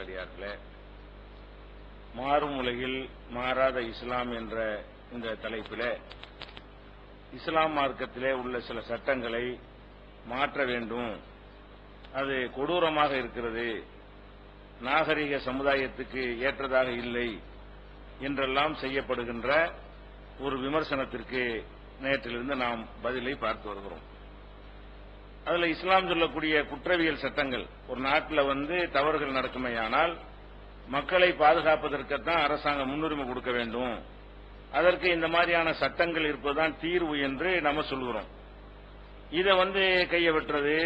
நல்லடியார்களே, மாறும் உலகில் மாறாத இஸ்லாம் என்ற இந்த தலைப்பிலே இஸ்லாம் மார்க்கத்திலே உள்ள சில சட்டங்களை மாற்ற வேண்டும், அது கொடூரமாக இருக்கிறது, நாகரிக சமுதாயத்துக்கு ஏற்றதாக இல்லை என்றெல்லாம் செய்யப்படுகின்ற ஒரு விமர்சனத்திற்கு நேற்றிலிருந்து நாம் பதிலை பார்த்து வருகிறோம். அதில் இஸ்லாம் சொல்லக்கூடிய குற்றவியல் சட்டங்கள், ஒரு நாட்டில் தவறுகள் நடக்குமேயானால் மக்களை பாதுகாப்பதற்குத்தான் அரசாங்கம் முன்னுரிமை கொடுக்க வேண்டும், அதற்கு இந்த மாதிரியான சட்டங்கள் இருப்பதுதான் தீர்வு என்று நம்ம சொல்கிறோம். இதை கையை வெட்டுறது,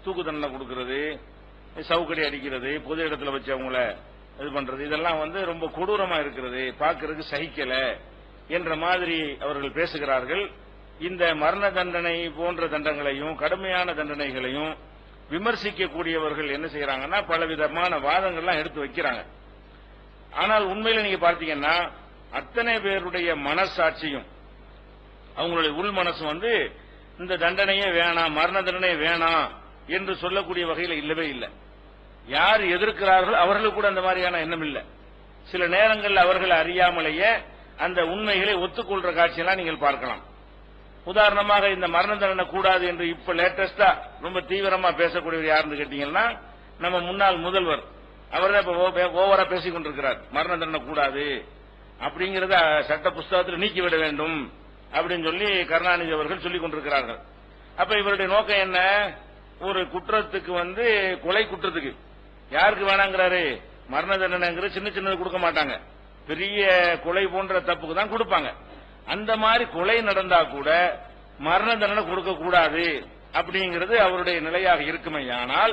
தூக்கு தண்டனை கொடுக்கிறது, சவுக்கடி அடிக்கிறது, பொது இடத்துல வச்சு அவங்கள இது பண்றது, இதெல்லாம் ரொம்ப கொடூரமா இருக்கிறது, பார்க்கறதுக்கு சகிக்கல என்ற மாதிரி அவர்கள் பேசுகிறார்கள். இந்த மரண தண்டனை போன்ற தண்டங்களையும் கடுமையான தண்டனைகளையும் விமர்சிக்கக்கூடியவர்கள் என்ன செய்யறாங்கன்னா பலவிதமான வாதங்கள்லாம் எடுத்து வைக்கிறாங்க. ஆனால் உண்மையில நீங்க பார்த்தீங்கன்னா அத்தனை பேருடைய மனசாட்சியும் அவங்களுடைய உள் மனசு இந்த தண்டனையே வேணாம், மரண தண்டனை வேணாம் என்று சொல்லக்கூடிய வகையில் இல்லவே இல்லை. யார் எதிர்க்கிறார்கள் அவர்களுக்கு கூட அந்த மாதிரியான எண்ணம் இல்லை. சில நேரங்களில் அவர்கள் அறியாமலேயே அந்த உண்மைகளை ஒத்துக்கொள்ற காட்சியெல்லாம் நீங்கள் பார்க்கலாம். உதாரணமாக இந்த மரண தண்டனை கூடாது என்று இப்ப லேட்டஸ்டா ரொம்ப தீவிரமா பேசக்கூடியவர் யாருன்னு கேட்டீங்கன்னா நம்ம முன்னாள் முதல்வர், அவர் தான் இப்ப ஓவரா பேசிக் கொண்டிருக்கிறார். மரண தண்டனை கூடாது அப்படிங்கறத சட்ட புஸ்தகத்தில் நீக்கிவிட வேண்டும் அப்படின்னு சொல்லி கருணாநிதி அவர்கள் சொல்லிக் கொண்டிருக்கிறார்கள். அப்ப இவருடைய நோக்கம் என்ன? ஒரு குற்றத்துக்கு கொலை குற்றத்துக்கு யாருக்கு வேணாங்கிறாரு, மரண தண்டனைங்கிறது சின்ன சின்னது கொடுக்க மாட்டாங்க, பெரிய கொலை போன்ற தப்புக்கு தான் கொடுப்பாங்க. அந்த மாதிரி கொலை நடந்தா கூட மரண தண்டனை கொடுக்க கூடாது அப்படிங்கிறது அவருடைய நிலையாக இருக்குமையானால்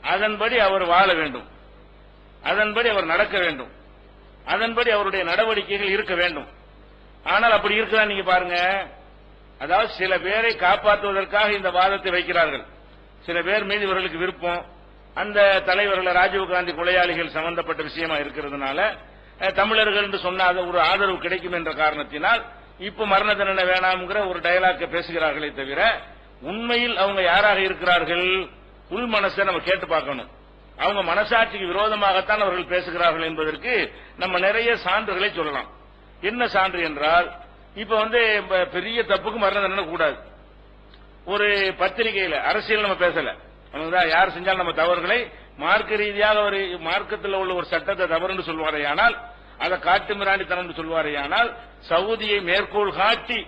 அதன்படி அவர் வாழ வேண்டும், அதன்படி அவர் நடக்க வேண்டும், அதன்படி அவருடைய நடவடிக்கைகள் இருக்க வேண்டும். ஆனால் அப்படி இருக்குதா நீங்க பாருங்க. அதாவது சில பேரை காப்பாற்றுவதற்காக இந்த வாதத்தை வைக்கிறார்கள். சில பேர் மீது இவர்களுக்கு விருப்பம், அந்த தலைவர்கள் ராஜீவ்காந்தி கொலையாளிகள் சம்பந்தப்பட்ட விஷயமா இருக்கிறதுனால தமிழர்கள் என்று சொன்ன ஒரு ஆதரவு கிடைக்கும் என்ற காரணத்தினால் இப்ப மரண தண்டனை வேணாம்ங்கிற ஒரு டயலாக் பேசுகிறார்களே தவிர உண்மையில் அவங்க யாராக இருக்கிறார்கள், உள் மனசை நம்ம கேட்டு பார்க்கணும். அவங்க மனசாட்சிக்கு விரோதமாகத்தான் அவர்கள் பேசுகிறார்கள் என்பதற்கு நம்ம நிறைய சான்றுகளை சொல்லலாம். என்ன சான்று என்றால், இப்ப பெரிய தப்புக்கு மரண தண்டனை கூடாது. ஒரு பத்திரிகையில அரசியல் நம்ம பேசல, யார் செஞ்சாலும் நம்ம தவறுகளை மார்க்க ரீதியாக ஒரு மார்க்கத்தில் உள்ள ஒரு சட்டத்தை தவறு சொல்வாரையானால், அதை காட்டு மிராண்டித்தனம் சொல்வாரையானால், சவுதியை மேற்கோள் காட்டி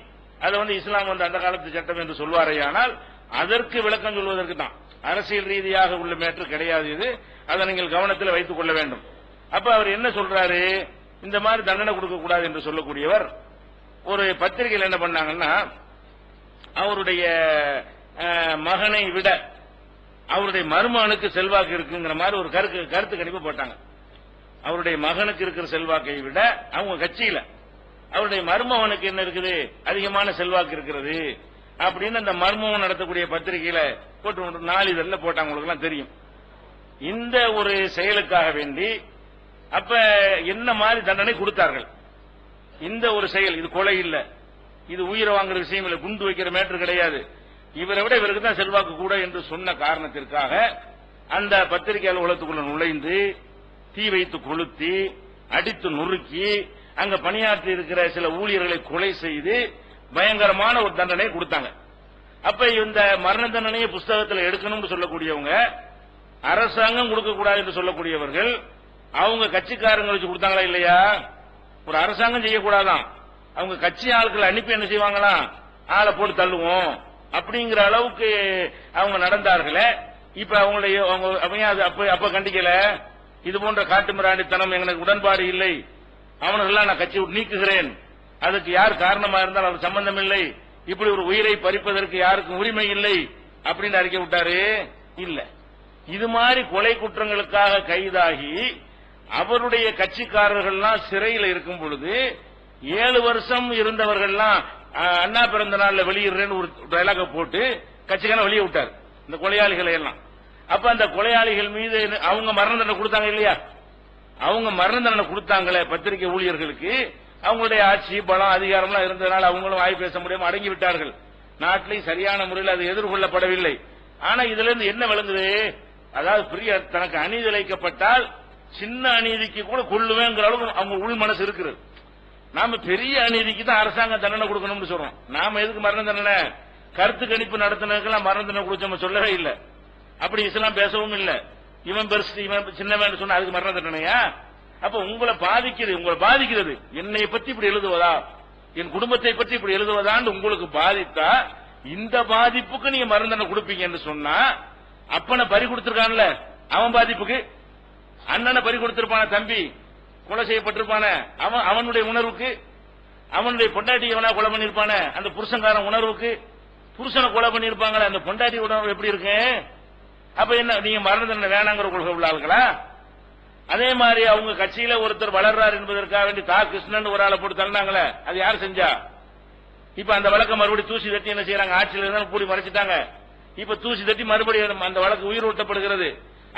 அதை இஸ்லாம் அந்த காலத்து சட்டம் என்று சொல்வாரையானால் அதற்கு விளக்கம் சொல்வதற்கு தான். அரசியல் ரீதியாக உள்ள மேற்று கிடையாது இது, அதை நீங்கள் கவனத்தில் வைத்துக் கொள்ள வேண்டும். அப்ப அவர் என்ன சொல்றாரு, இந்த மாதிரி தண்டனை கொடுக்க கூடாது என்று சொல்லக்கூடியவர் ஒரு பத்திரிகையில் என்ன பண்ணாங்கன்னா, அவருடைய மகனை விட அவருடைய மருமகனுக்கு செல்வாக்கு இருக்குங்கிற மாதிரி ஒரு கருத்து கணிப்பு போட்டாங்க. அவருடைய மகனுக்கு இருக்கிற செல்வாக்கை விட அவங்க கட்சியில அவருடைய மருமகனுக்கு என்ன இருக்குது, அதிகமான செல்வாக்கு இருக்கிறது அப்படின்னு அந்த மர்மம் நடத்தக்கூடிய பத்திரிகையில போட்டு நாளிதழ்ல போட்டாங்க. உங்களுக்கு எல்லாம் தெரியும். இந்த ஒரு செயலுக்காக வேண்டி அப்ப என்ன மாதிரி தண்டனை கொடுத்தார்கள். இந்த ஒரு செயல், இது கொலை இல்ல, இது உயிரை வாங்குற விஷயம் இல்ல, குண்டு வைக்கிற மேட்டர் கிடையாது, இவரை விட இவருக்கு தான் செல்வாக்கு கூட என்று சொன்ன காரணத்திற்காக அந்த பத்திரிகை அலுவலகத்துக்குள்ள நுழைந்து தீ வைத்து கொளுத்தி அடித்து நொறுக்கி அங்க பணியாற்றி இருக்கிற சில ஊழியர்களை கொலை செய்து பயங்கரமான ஒரு தண்டனை கொடுத்தாங்க. அப்ப இந்த மரண தண்டனையை புஸ்தகத்தில் எடுக்கணும்னு சொல்லக்கூடியவங்க, அரசாங்கம் கொடுக்கக்கூடாது என்று சொல்லக்கூடியவர்கள் அவங்க கட்சிக்காரங்க வச்சு கொடுத்தாங்களா இல்லையா? ஒரு அரசாங்கம் செய்யக்கூடாதான், அவங்க கட்சி ஆட்கள் அனுப்பி என்ன செய்வாங்களாம், ஆளை போட்டு தள்ளுவோம் அப்படிங்கிற அளவுக்கு அவங்க நடந்தார்களே. இப்ப அவங்களுடைய அப்ப கண்டிக்கல, இது போன்ற காட்டு மிராண்டித்தனம் எனக்கு உடன்பாடு இல்லை, அவனெல்லாம் நான் கட்சி நீக்குகிறேன், அதுக்கு யார் காரணமா இருந்தால் அது சம்பந்தம் இல்லை, இப்படி ஒரு உயிரை பறிப்பதற்கு யாருக்கும் உரிமை இல்லை அப்படின்னு அறிக்கை விட்டாரு. இல்ல, இது மாதிரி கொலை குற்றங்களுக்காக கைதாகி அவருடைய கட்சிக்காரர்கள்லாம் சிறையில் இருக்கும் பொழுது 7 வருஷம் இருந்தவர்கள்லாம் அண்ணா பிறந்த நாள்ல வெளியிடுறேன்னு ஒரு டயலாக போட்டு கட்சிக்கான வெளியே விட்டார் இந்த கொலையாளிகளை எல்லாம். அப்ப அந்த கொலையாளிகள் மீது அவங்க மரண தண்டனை கொடுத்தாங்க இல்லையா? அவங்க மரண தண்டனை கொடுத்தாங்களே பத்திரிகை ஊழியர்களுக்கு, அவங்களுடைய ஆட்சி பலம் அதிகாரம்லாம் இருந்ததுனால அவங்களும் வாய் பேச முடியாம அடங்கி விட்டார்கள். நாட்டிலையும் சரியான முறையில் அது எதிர்கொள்ளப்படவில்லை. ஆனா இதுல இருந்து என்ன விளங்குது, அதாவது தனக்கு அநீதி இழைக்கப்பட்டால் சின்ன அநீதிக்கு கூட கொள்ளுவேங்கிற அளவுக்கு அவங்க உள் மனசு இருக்குது. நாம பெரிய அநீதிக்கு தான் அரசாங்கம் தண்டனை கொடுக்கணும்னு சொல்றோம். நாம எதுக்கு மரண தண்டனை? கருத்து கணிப்பு நடத்தினதுக்கெல்லாம் மரண தண்டனை கொடுத்து நம்ம சொல்லவே இல்லை. அப்படி இஸ்லாம் பேசவும் இல்லை. இவன் பெருசு இவன் சின்னவன் சொன்னா அதுக்கு மரண தண்டனையா? அப்ப உங்களை பாதிக்கிறது என்னை பத்தி இப்படி எழுதுவதா, என் குடும்பத்தை பற்றி இப்படி எழுதுவதான்னு உங்களுக்கு பாதித்தா இந்த பாதிப்புக்கு நீங்க மரண தண்டனை கொடுப்பீங்கன்னு சொன்னா அப்பனை பறி கொடுத்திருக்கான்ல அவன் பாதிப்புக்கு, அண்ணனை பறி கொடுத்திருப்பான தம்பி கொலை செய்யப்பட்டிருப்பான அவனுடைய உணர்வுக்கு, அவனுடைய பொண்டாட்டி எவனா கொலை பண்ணிருப்பான அந்த புருஷன்காரன் உணர்வுக்கு, புருஷனை கொலை பண்ணிருப்பாங்களே அந்த பொண்டாட்டி உணர்வு எப்படி இருக்கு? அப்ப என்ன நீங்க மரண தண்டனை வேணாங்கிற கொள்கை உள்ள ஆளுங்களா? அதே மாதிரி அவங்க கட்சியில ஒருத்தர் வளர்றார் என்பதற்காக வேண்டி தா கிருஷ்ணன் ஒரு ஆளை போட்டு தள்ளினாங்களே அது யார் செஞ்சா? இப்ப அந்த வழக்கை மறுபடியும் தூசி தட்டி என்ன செய்யறாங்க? ஆட்சியில் இருந்தாலும் கூடி மறைச்சிட்டாங்க. இப்ப தூசி தட்டி மறுபடியும் அந்த வழக்கு உயிர் ஊட்டப்படுகிறது.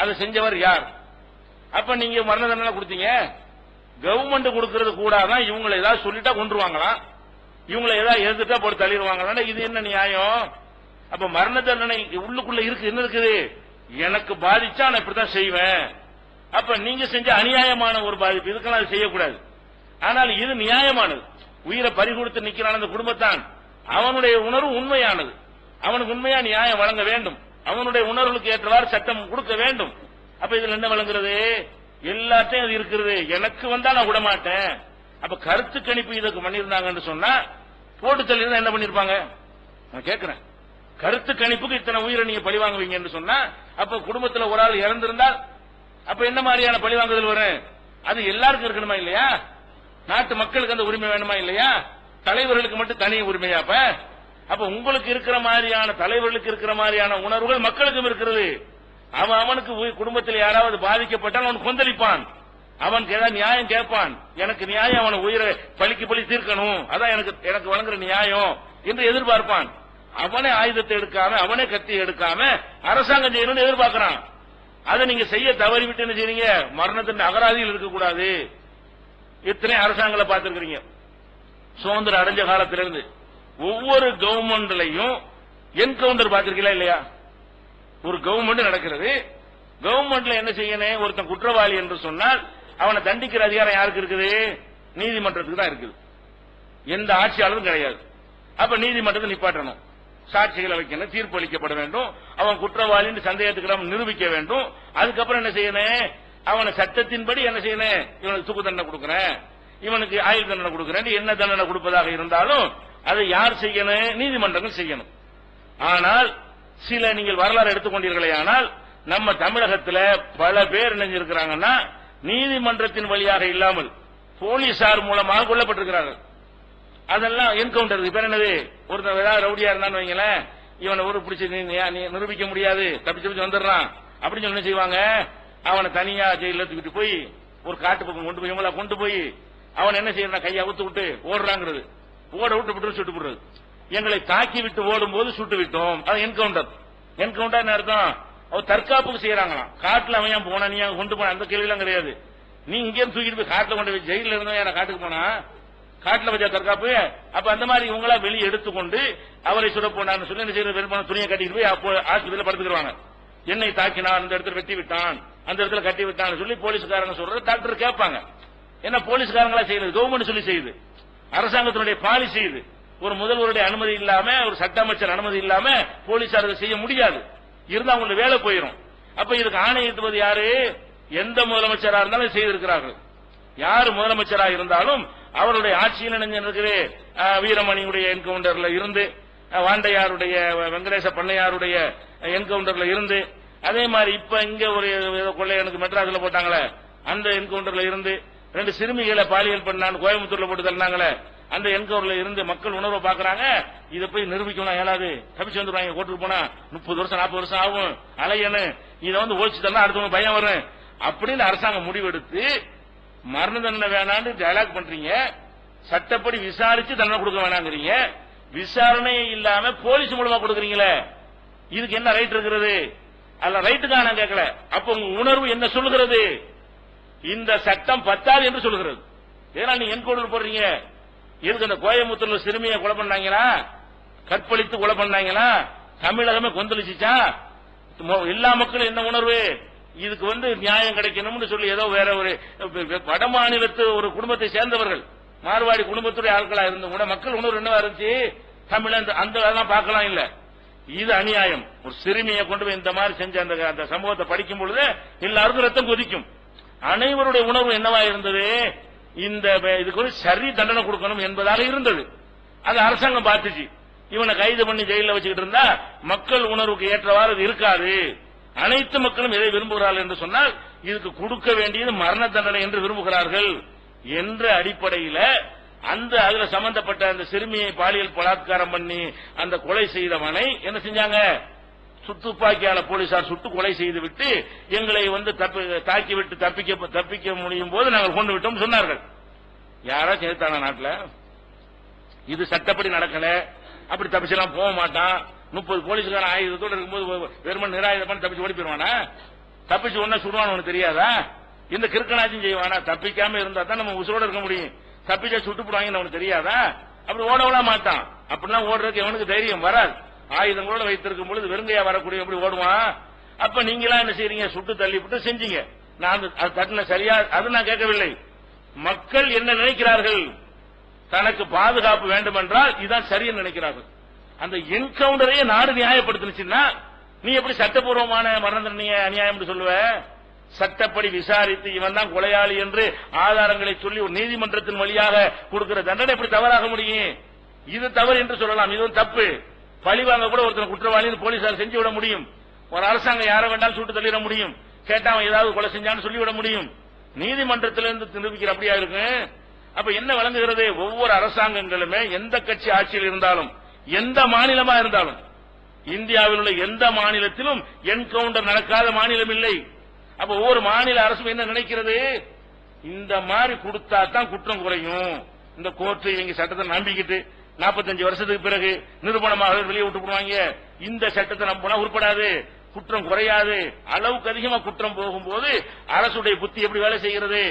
அதை செஞ்சவர் யார்? அப்ப நீங்க மரண தண்டனை கொடுத்தீங்க. கவர்மெண்ட் கொடுக்கிறது கூடாதான், இவங்களை ஏதாவது சொல்லிட்டா கொண்டுருவாங்களாம், இவங்களை ஏதாவது எதிர்த்தா போட்டு தள்ளிடுவாங்களா? இது என்ன நியாயம்? அப்ப மரண தண்டனை உள்ளுக்குள்ள இருக்கு என்ன இருக்குது? எனக்கு பாதிச்சா நான் இப்படித்தான் செய்வேன். அப்ப நீங்க செஞ்ச அநியாயமான ஒரு பாதிப்பு, இதுக்கெல்லாம் அது செய்யக்கூடாது. ஆனால் இது நியாயமானது. உயிரை பறி கொடுத்து நிக்கிறான் அந்த குடும்பத்தான், அவனுடைய உணர்வு உண்மையானது, அவனுக்கு உண்மையா நியாயம் வழங்க வேண்டும், அவனுடைய உணர்வுக்கு ஏற்றவாறு சட்டம் கொடுக்க வேண்டும். அப்ப இதுல என்ன வழங்குறது? எல்லாத்தையும் அது இருக்கிறது, எனக்கு வந்தா நான் விட மாட்டேன். அப்ப கருத்து கணிப்பு இதுக்கு பண்ணிருந்தாங்கன்னு சொன்னா போட்டு தள்ளி என்ன பண்ணிருப்பாங்க? நான் கேட்கிறேன், கருத்து கணிப்புக்கு இத்தனை உயிரை நீங்க பழி வாங்குவீங்கன்னு சொன்னா அப்ப குடும்பத்தில் ஒரு ஆள் இறந்திருந்தால் அப்ப என்ன மாதிரியான பழி வாங்குதல் வரும்? அது எல்லாருக்கும் இருக்கணுமா இல்லையா? நாட்டு மக்களுக்கு அந்த உரிமை வேணுமா இல்லையா? தலைவர்களுக்கு மட்டும் தனி உரிமையா? அப்ப உங்களுக்கு இருக்கிற மாதிரியான தலைவர்களுக்கு இருக்கிற மாதிரியான உணர்வுகள் மக்களுக்கும் இருக்கிறது. அவனுக்கு குடும்பத்தில் யாராவது பாதிக்கப்பட்டால் அவன் கொந்தளிப்பான், அவனுக்கு ஏதாவது நியாயம் கேட்பான், எனக்கு நியாயம், அவனை உயிரை பழிக்கு பழி தீர்க்கணும், அதான் எனக்கு வழங்குற நியாயம் என்று எதிர்பார்ப்பான். அவனே ஆயுதத்தை எடுக்காம அவனே கத்தி எடுக்காம அரசாங்கம் செய்யணும்னு எதிர்பார்க்கிறான். அதை நீங்க செய்ய தவறிவிட்டு என்ன செய்றீங்க? மரணத்தின் அகராதியில் இருக்கக்கூடாது. இத்தனை அரசாங்கங்களை பார்த்திருக்கிறீங்க சுதந்திரம் அடைஞ்ச காலத்திலிருந்து. ஒவ்வொரு கவர்மெண்ட்லையும் என்கவுண்டர் பார்த்திருக்கீங்களா இல்லையா? ஒரு கவர்மெண்ட் நடக்கிறது, கவர்மெண்ட்ல என்ன செய்யணும்? ஒருத்தன் குற்றவாளி என்று சொன்னால் அவனை தண்டிக்கிற அதிகாரம் யாருக்கு இருக்குது? நீதிமன்றத்துக்கு தான் இருக்குது, எந்த ஆட்சியாளரும் கிடையாது. அப்ப நீதிமன்றத்தை நிப்பாட்டணும், சாட்சிகளை வைக்கணும், தீர்ப்பு அளிக்கப்பட வேண்டும், அவன் குற்றவாளின்னு சந்தேகத்துக்கு நிரூபிக்க வேண்டும். அதுக்கப்புறம் என்ன செய்யணும்? அவனை சட்டத்தின்படி என்ன செய்யணும்? இவனுக்கு தூக்கு தண்டனை கொடுக்கிறேன், இவனுக்கு ஆயுள் தண்டனை கொடுக்கிறேன், என்ன தண்டனை கொடுப்பதாக இருந்தாலும் அதை யார் செய்யணும்? நீதிமன்றங்கள் செய்யணும். ஆனால் சில நீங்கள் வரலாறு எடுத்துக்கொண்டீர்களே, ஆனால் நம்ம தமிழகத்தில் பல பேர் நினைஞ்சிருக்கிறாங்கன்னா நீதிமன்றத்தின் வழியாக இல்லாமல் போலீசார் மூலமாக கொல்லப்பட்டிருக்கிறார்கள். அதெல்லாம் என்கவுண்டர் பேர் என்னது? ஒருத்தர் ஏதாவது ரவுடியா இருந்தான்னு வைங்களேன், இவனை ஒரு பிடிச்சி நிரூபிக்க முடியாது, தப்பிச்சு வந்துடுறான் அப்படின்னு சொல்லி என்ன செய்வாங்க? அவனை தனியா ஜெயில தூக்கிட்டு போய் ஒரு காட்டு பக்கம் கொண்டு போய் இவங்கள கொண்டு போய் அவன் என்ன செய்யறான்? கையை அவுத்து விட்டு ஓடுறாங்கிறது, ஓட விட்டு சுட்டு விடுறது. எங்களை தாக்கி விட்டு ஓடும் போது சுட்டு விட்டோம், அது என்கவுண்டர். என்கவுண்டர் என்ன அர்த்தம்? அவர் தற்காப்புக்கு செய்யறாங்களாம். காட்டுல அவன் போனா நீ கொண்டு போன அந்த கேள்வியெல்லாம் கிடையாது. நீ இங்கே தூக்கிட்டு போய் காட்டுல கொண்டு போய் ஜெயில இருந்தோம் காட்டுக்கு போனா காட்டுல வச்சா தற்காப்பு. அப்ப அந்த மாதிரி இவங்களா வெளியே எடுத்துக்கொண்டு அவரை சுட போனான்னு சொல்லி என்ன செய்யறது? வெறுப்பான துணியை கட்டிட்டு போய் ஆஸ்பத்திரியில படுத்துக்கிறாங்க. என்னை தாக்கினான், அந்த இடத்துல வெட்டி விட்டான், அந்த இடத்துல கட்டி விட்டான்னு சொல்லி போலீஸ்காரங்க சொல்றது டாக்டர் கேட்பாங்க. என்ன போலீஸ்காரங்களா செய்யுது? கவர்மெண்ட் சொல்லி செய்யுது, அரசாங்கத்தினுடைய பாலிசி இது. ஒரு முதல்வருடைய அனுமதி இல்லாம, ஒரு சட்ட அமைச்சர் அனுமதி இல்லாம போலீசார் செய்ய முடியாது, இருந்தா அவங்களுக்கு வேலை போயிடும். அப்ப இதுக்கு ஆணையிட்டுவது யாரு? எந்த முதலமைச்சராக இருந்தாலும் செய்திருக்கிறார்கள். யாரு முதலமைச்சராக இருந்தாலும் அவருடைய ஆட்சியில் நினைஞ்சிருக்கிறே வீரமணியுடைய என்கவுண்டர்ல இருந்து, வாண்டையாருடைய வெங்கடேச பண்ணையாருடைய என்கவுண்டர்ல இருந்து, அதே மாதிரி இப்ப இங்க ஒரு கொள்ளையனுக்கு மெட்ராஸ்ல போட்டாங்களே அந்த என்கவுண்டர்ல இருந்து, 2 சிறுமிகளை பாலியல் பண்ணான்னு கோயம்புத்தூர்ல போட்டு தள்ளினாங்களே அந்த என்கவுண்டர்ல இருந்து மக்கள் உணர்வை பாக்குறாங்க. இதை போய் நிரூபிக்கணும் இயலாது, தப்பிச்சு வந்துருவாங்க, கோர்ட்டுக்கு போனா 30 வருஷம் 40 வருஷம் ஆகும், அலையனு இதை ஒழிச்சு தரலாம், அடுத்தவங்க பயம் வரும் அப்படின்னு அரசாங்கம் முடிவெடுத்து மரண தண்டனை வேணான்னு டயலாக் பண்றீங்க. சட்டப்படி விசாரிச்சு தண்டனை கொடுக்க வேணாங்கிறீங்க. விசாரணையே இல்லாம போலீஸ் மூலமா கொடுக்குறீங்களே, இதுக்கு என்ன ரைட் இருக்கிறது? அல்ல ரைட்டுக்காக நான் கேட்கல. அப்ப உங்க உணர்வு என்ன சொல்லுகிறது? இந்த சட்டம் பத்தாது என்று சொல்லுகிறது. ஏன்னா நீங்க என்கவுண்டர் போடுறீங்க. எதுக்கு? அந்த கோயம்புத்தூர்ல சிறுமியை கொலை பண்ணாங்களா, கற்பழித்து கொலை பண்ணாங்களா, தமிழகமே கொந்தளிச்சுச்சா? எல்லா மக்களும் என்ன உணர்வு? இதுக்கு நியாயம் கிடைக்கணும்னு சொல்லி ஏதோ வேற ஒரு வட மாநிலத்து ஒரு குடும்பத்தை சேர்ந்தவர்கள் மார்வாடி குடும்பத்துடைய ஆட்களா இருந்தும் கூட மக்கள் உணர்வு என்னவா இருந்துச்சு, தமிழன் அந்த அதெல்லாம் பார்க்கலாம் இல்ல. இது அநியாயம். ஒரு சிறுமியை கொண்டு போய் இந்த மாதிரி செஞ்ச அந்த சம்பவத்தை படிக்கும் பொழுது எல்லாருக்கும் ரத்தம் கொதிக்கும். அனைவருடைய உணர்வு என்னவா இருந்தது, இந்த இதுக்கு ஒரு சரி தண்டனை கொடுக்கணும் என்பதாக இருந்தது. அது அரசாங்கம் பார்த்துச்சு. இவனை கைது பண்ணி ஜெயில வச்சுக்கிட்டு இருந்தா மக்கள் உணர்வுக்கு ஏற்றவாறு அது இருக்காது. அனைத்து மக்களும் எதை விரும்புகிறார்கள் என்று சொன்னால் இதுக்கு கொடுக்க வேண்டியது மரண தண்டனை என்று விரும்புகிறார்கள் என்ற அடிப்படையில் அதுல சம்பந்தப்பட்ட அந்த சிறுமியை பாலியல் பலாத்காரம் பண்ணி அந்த கொலை செய்தவனை என்ன செஞ்சாங்க, துப்பாக்கியால போலீசார் சுட்டு கொலை செய்து விட்டு எங்களை தாக்கிவிட்டு தப்பிக்க முடியும் போது நாங்கள் கொண்டு விட்டோம் சொன்னார்கள். யாரா சேர்த்தான நாட்டில் இது சட்டப்படி நடக்கல, அப்படி தப்பிச்செல்லாம் போக மாட்டான். 30 போலீஸ்காரன் ஆயுதத்தோடு இருக்கும்போது வெறுமன் நிராயுதம் பண்ணி தப்பிச்சு ஓடி போயிருவானா? தப்பிச்சு ஒன்னா சுடுவான்னு உனக்கு தெரியாதா? இந்த கிறுக்கனாச்சும் செய்வானா? தப்பிக்காம இருந்தா தான் நம்ம உசுரோட இருக்க முடியும். தப்பிச்சா சுட்டு போடுவாங்கன்னு அவனுக்கு தெரியாதா? அப்படி ஓடவிட மாட்டான். அப்படிலாம் ஓடுறதுக்கு எவனுக்கு தைரியம் வராது. ஆயுதங்களோட வைத்திருக்கும் பொழுது வெறுங்கையா வரக்கூடிய எப்படி ஓடுவான்? அப்ப நீங்களா என்ன செய்றீங்க, சுட்டு தள்ளிவிட்டு செஞ்சீங்க. நான் தட்டின சரியா அது நான் கேட்கவில்லை. மக்கள் என்ன நினைக்கிறார்கள், தனக்கு பாதுகாப்பு வேண்டும் என்றால் இதுதான் சரின்னு நினைக்கிறார்கள். அந்த என்கவுண்டரையே நாடு நியாயப்படுத்தினுச்சுன்னா நீ எப்படி சட்டப்பூர்வமான மரண தண்டனையை அநியாயம் சொல்லுவ? சட்டப்படி விசாரித்து இவன் தான் கொலையாளி என்று ஆதாரங்களை சொல்லி ஒரு நீதிமன்றத்தின் வழியாக கொடுக்கிற தண்டனை எப்படி தவறாக முடியும்? இது தவறு என்று சொல்லலாம். இது தப்பு. பழிவாங்க கூட ஒருத்தர் குற்றவாளி போலீசார் செஞ்சு விட முடியும். ஒரு அரசாங்கம் யாரை வேண்டாலும் சுட்டு தள்ளிட முடியும். கேட்டா அவன் ஏதாவது கொலை செஞ்சான்னு சொல்லிவிட முடியும். நீதிமன்றத்திலிருந்து நிரூபிக்கிற அப்படியா இருக்கு. அப்ப என்ன வழங்குகிறது, ஒவ்வொரு அரசாங்கங்களுமே எந்த கட்சி ஆட்சியில் இருந்தாலும் எந்த மாநிலமா இருந்தாலும் இந்தியாவில் உள்ள எந்த மாநிலத்திலும் என்கவுண்டர் நடக்காத மாநிலம் இல்லை. அப்ப ஒவ்வொரு மாநில அரசும் என்ன நினைக்கிறது, இந்த மாதிரி கொடுத்தா தான் குற்றம் குறையும். இந்த கோர்ட் இவங்க சட்டத்தை நம்பிக்கிட்டு 45 வருஷத்துக்கு பிறகு நிரூபணமாக வெளியே விட்டு போடுவாங்க. இந்த சட்டத்தை நம்பினா உருப்படாது, குற்றம் குறையாது. அளவுக்கு அதிகமா குற்றம் போகும்போது அரசுடைய புத்தி எப்படி வேலை செய்கிறது?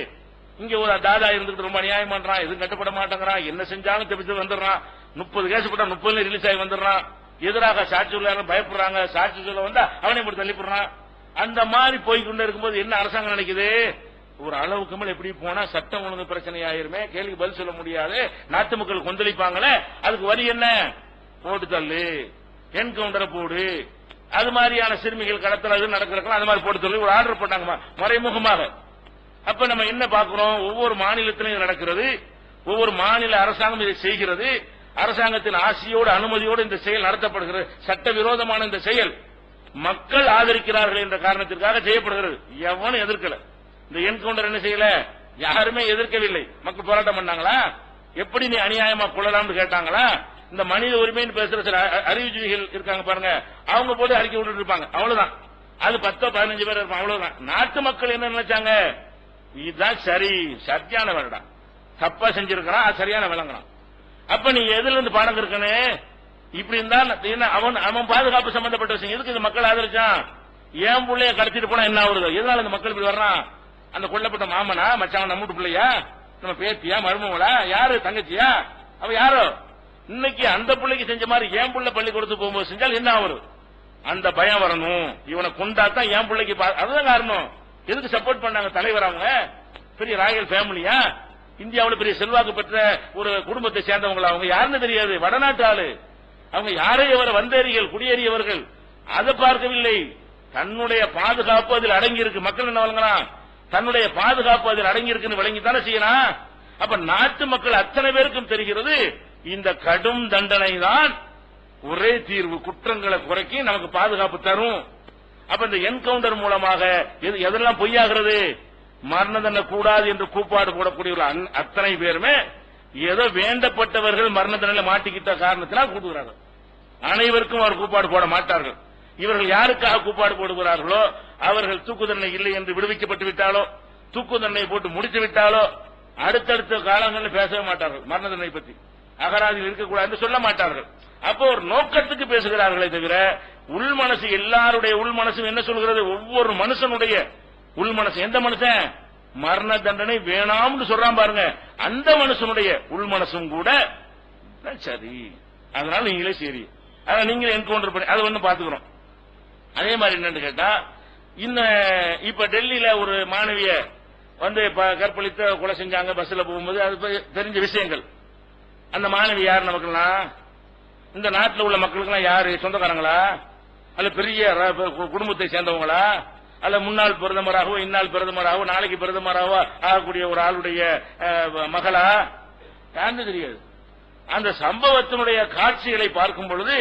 இங்க ஒரு தாதா இருந்துட்டு ரொம்ப அநியாயம் பண்றான், எதுவும் கட்டுப்பட மாட்டேங்கிறான், என்ன செஞ்சாலும் தப்பிச்சு வந்துடுறான். 30 கேஸ் போட்டா 30 ரிலீஸ் ஆகி வந்துடுறான். எதிராக சாட்சி சொல்ல பயப்படுறாங்க, சாட்சி சொல்ல வந்தா அவனை போட்டு தள்ளிப்படுறான். அந்த மாதிரி போய்கொண்டே இருக்கும்போது என்ன அரசாங்கம் நினைக்குது, ஒரு அளவுக்கு மேல எப்படி போனா சட்டம் ஒழுங்கு பிரச்சனை ஆயிருமே, கேள்வி பதில் சொல்ல முடியாது, நாட்டு மக்கள் கொந்தளிப்பாங்களே, அதுக்கு வழி என்ன, போட்டு தள்ளு, என்கவுண்டரை போடு. அது மாதிரியான சிறுமிகள் கடத்தல் அது நடக்கிறக்கலாம், அது மாதிரி போட்டு தள்ளு ஒரு ஆர்டர் போட்டாங்க மறைமுகமாக. அப்ப நம்ம என்ன பார்க்கிறோம், ஒவ்வொரு மாநிலத்திலும் இது நடக்கிறது, ஒவ்வொரு மாநில அரசாங்கம் இதை செய்கிறது. அரசாங்கத்தின் ஆசையோடு அனுமதியோடு இந்த செயல் நடத்தப்படுகிறது. சட்டவிரோதமான இந்த செயல் மக்கள் ஆதரிக்கிறார்கள் என்ற காரணத்திற்காக செய்யப்படுகிறது. எவனும் எதிர்க்கல. இந்த என்கவுண்டர் என்ன செய்யல, யாருமே எதிர்க்கவில்லை. மக்கள் போராட்டம் பண்ணாங்களா, எப்படி நீ அநியாயமா கொள்ளலாம்னு கேட்டாங்களா? இந்த மனித உரிமைன்னு பேசுற சில அறிவுஜீவிகள் இருக்காங்க பாருங்க, அவங்க போட்டு அறிக்கை விட்டு இருப்பாங்க, அவ்வளவுதான். அது 10-15 பேர் இருப்பாங்க, அவ்வளவுதான். நாட்டு மக்கள் என்ன நினைச்சாங்க, இதுதான் சரி, சரியான வேலைடா, தப்பா செஞ்சிருக்கிறான், அது சரியான விளங்கணும். அப்ப நீ எதுல இருந்து பாடம் இருக்கணும், இப்படி இருந்தா அவன் பாதுகாப்பு சம்பந்தப்பட்ட விஷயம் எதுக்கு இந்த மக்கள் ஆதரிச்சான்? ஏன் பிள்ளைய கடத்திட்டு போனா என்ன ஆகுது, எதனால இந்த மக்கள் இப்படி வர்றான்? அந்த கொல்லப்பட்ட மாமனா, மச்சான், நம்ம பிள்ளையா, நம்ம பேத்தியா, மருமகளா, யாரு, தங்கச்சியா, அவ யாரோ? இன்னைக்கு அந்த பிள்ளைக்கு செஞ்ச மாதிரி என் பிள்ளை பள்ளிக்கூடத்துக்கு போகும்போது செஞ்சால் என்ன ஆகும்? அந்த பயம் வரணும். இவனை கொண்டாத்தான் என் பிள்ளைக்கு, அதுதான் காரணம். எதுக்கு சப்போர்ட் பண்ணாங்க தலைவர்? அவங்க பெரிய ராயல் ஃபேமிலியா, இந்தியாவில் பெரிய செல்வாக்கு பெற்ற ஒரு குடும்பத்தை சேர்ந்தவங்களா? அவங்க யாருன்னு தெரியாது, வடநாட்டு ஆளு. அவங்க யாரையவர் வந்தேறிகள், குடியேறியவர்கள், அதை பார்க்கவில்லை. தன்னுடைய பாதுகாப்பு அதில் அடங்கி இருக்கு. மக்கள் என்ன வழங்கலாம், தன்னுடைய பாதுகாப்பு அதில் அடங்கி இருக்குன்னு விளங்கித்தானே செய்யலாம். அப்ப நாட்டு மக்கள் அத்தனை பேருக்கும் தெரிகிறது, இந்த கடும் தண்டனை தான் ஒரே தீர்வு, குற்றங்களை குறைக்கி நமக்கு பாதுகாப்பு தரும். அப்ப இந்த என்கவுண்டர் மூலமாக எதெல்லாம் பொய்யாகிறது, மரண தண்டனை கூடாது என்று கூப்பாடு போடக்கூடிய அத்தனை பேருமே ஏதோ வேண்டப்பட்டவர்கள் மரண தண்டனை மாட்டிக்கிட்ட காரணத்தினால் கூட்டுகிறார்கள். அனைவருக்கும் அவர் கூப்பாடு போட மாட்டார்கள். இவர்கள் யாருக்காக கூப்பாடு போடுகிறார்களோ அவர்கள் தூக்கு தண்டனை இல்லை என்று விடுவிக்கப்பட்டு விட்டாலோ, தூக்கு தண்டனை போட்டு முடித்து விட்டாலோ அடுத்தடுத்த காலங்களில் பேசவே மாட்டார்கள். மரண தண்டனை பற்றி அகராதியில் இருக்கக்கூடாது என்று சொல்ல மாட்டார்கள். அப்போ ஒரு நோக்கத்துக்கு பேசுகிறார்களே தவிர உள் மனசு, எல்லாருடைய உள் மனசும் என்ன சொல்கிறது, ஒவ்வொரு மனுஷனுடைய உள் மனசு, எந்த மனுஷன் மரண தண்டனை வேணாம்னு சொல்றான் பாருங்க, அந்த மனுஷனுடைய உள் மனசும் கூட சரி, அதனால நீங்களே சரி, அதான் நீங்களே என்கவுண்டர் பண்ணி அதை ஒண்ணு பாத்துக்கிறோம். அதே மாதிரி என்னன்னு கேட்டா, இப்ப டெல்லியில ஒரு மாணவிய வந்து கற்பழித்து கொலை செஞ்சாங்க பஸ்ல போகும்போது, அது தெரிஞ்ச விஷயங்கள். அந்த மாணவி யார் நமக்குலாம்? இந்த நாட்டில் உள்ள மக்களுக்கெல்லாம் யாரு? சொந்தக்காரங்களா? அல்ல பெரிய குடும்பத்தை சேர்ந்தவங்களா? அல்ல முன்னாள் பிரதமராகவோ இந்நாள் பிரதமராகவோ நாளைக்கு பிரதமராகவோ ஆகக்கூடிய ஒரு ஆளுடைய மகளா? யாருன்னு தெரியாது. அந்த சம்பவத்தினுடைய காட்சிகளை பார்க்கும் பொழுது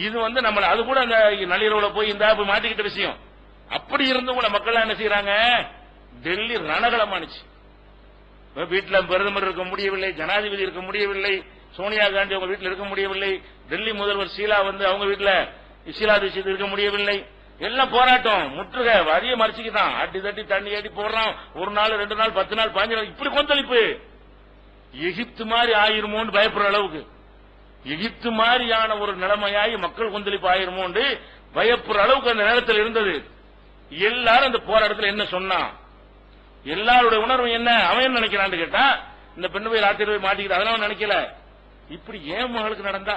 இது வந்து நம்ம அது கூட அந்த நள்ளிரவுல போய் இந்த மாட்டிக்கிட்ட விஷயம். அப்படி இருந்தும் கூட மக்கள் என்ன செய்யறாங்க? டெல்லி ரணகளமானுச்சு. வீட்டில் பிரதமர் இருக்க முடியவில்லை, ஜனாதிபதி இருக்க முடியவில்லை, சோனியா காந்தி அவங்க வீட்டில் இருக்க முடியவில்லை, டெல்லி முதல்வர் ஷீலா வந்து அவங்க வீட்டில் ஷீலா தீட்சித் இருக்க முடியவில்லை. எல்லாம் போராட்டம், முற்றுக, வரிய மறிச்சுக்குதான், அடி தட்டி தண்ணி அடி போடுறான். ஒரு நாள் 2 நாள் 10 நாள் 15 நாள் இப்படி கொந்தளிப்பு. எகிப்து மாதிரி ஆயிருமோன்னு பயப்படுற அளவுக்கு, எகிப்து மாதிரியான ஒரு நிலைமையாகி மக்கள் கொந்தளிப்பு ஆயிருமோன்னு பயப்படுற அளவுக்கு அந்த நேரத்தில் இருந்தது. எல்லாரும் அந்த போராட்டத்தில் என்ன சொன்னா, எல்லாருடைய உணர்வு என்ன, அவன் என்ன நினைக்கிறான்னு கேட்டா, இந்த பெண்ணு போய் ராத்திரி போய் மாட்டிக்கிட்டு அதெல்லாம் நினைக்கல. இப்படி ஏன் மகளுக்கு நடந்தா,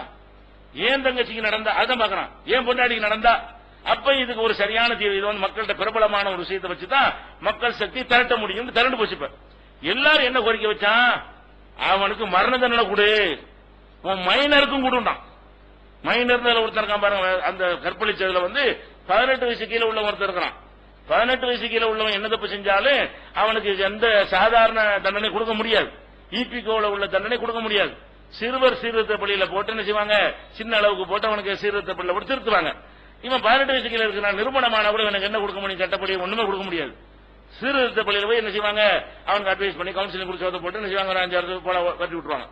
ஏன் தங்கச்சிக்கு நடந்தா, அதான் பாக்குறான். ஏன் பொண்டாட்டிக்கு நடந்தா, அப்ப இதுக்கு ஒரு சரியான தீர்வு. இது வந்து மக்கள்கிட்ட பிரபலமான ஒரு விஷயத்தை வச்சுதான் மக்கள் சக்தி திரட்ட முடியும். திரண்டு போச்சு. எல்லாரும் என்ன கோரிக்கை வச்சான்? அவனுக்கு மரண தண்டனை கொடு, உன் மைனருக்கும் கொடுண்டான். மைனர் ஒருத்தர் இருக்கான் பாருங்க, அந்த கற்பழிச்சதுல வந்து 18 வயசு கீழே உள்ள ஒருத்தர் இருக்கிறான். 18 வயசு கீழே உள்ளவன் என்ன தப்பு செஞ்சாலும் அவனுக்கு எந்த சாதாரண தண்டனை கொடுக்க முடியாது, இபிகோல உள்ள தண்டனை கொடுக்க முடியாது. சிறுவர் சீர்திருத்த பள்ளியில போட்டு என்ன செய்வாங்க, சின்ன அளவுக்கு போட்டு அவனுக்கு சீர்திருத்த பள்ளியில போட்டு திருத்துவாங்க. இவன் 18 வயசு கீழே இருக்கிறான், நிறுவனமான கூட எனக்கு என்ன கொடுக்க முடியும், சட்டப்படி ஒண்ணுமே கொடுக்க முடியாது. சீர்திருத்த பள்ளியில போய் என்ன செய்வாங்க, அவனுக்கு அட்வைஸ் பண்ணி கவுன்சிலிங் கொடுத்து போட்டு என்ன செய்வாங்க, 5-6 போல கட்டி விட்டுருவாங்க.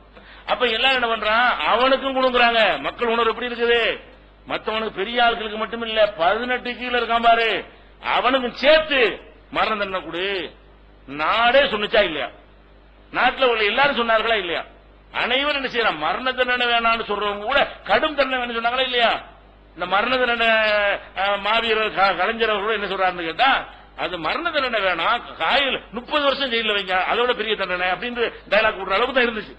அப்ப எல்லாரும் என்ன பண்றான், அவனுக்கும் கொடுக்குறாங்க. மக்கள் உணர்வு எப்படி இருக்குது, மற்றவனுக்கு பெரிய ஆட்களுக்கு மட்டும் இல்ல, 18 கீழே இருக்கான் பாரு, அவனுக்கும் சேர்த்து மரண தண்டனை கொடு. நாடே சொன்னிச்சா இல்லையா? நாட்டில் உள்ள எல்லாரும் சொன்னார்களா இல்லையா? அனைவரும் என்ன செய்யறான், மரண தண்டனை வேணான்னு சொல்றவங்க கூட கடும் தண்டனை வேணும் சொன்னாங்களா இல்லையா? இந்த மரண தண்டனை மாவீரர் கலைஞர் கூட என்ன சொல்றாருன்னு கேட்டா, அது மரண தண்டனை வேணாம், காயில் 30 வருஷம் ஜெயில வைங்க, அதோட பெரிய தண்டனை அப்படின்னு டயலாக் விடுற அளவுக்கு தான் இருந்துச்சு.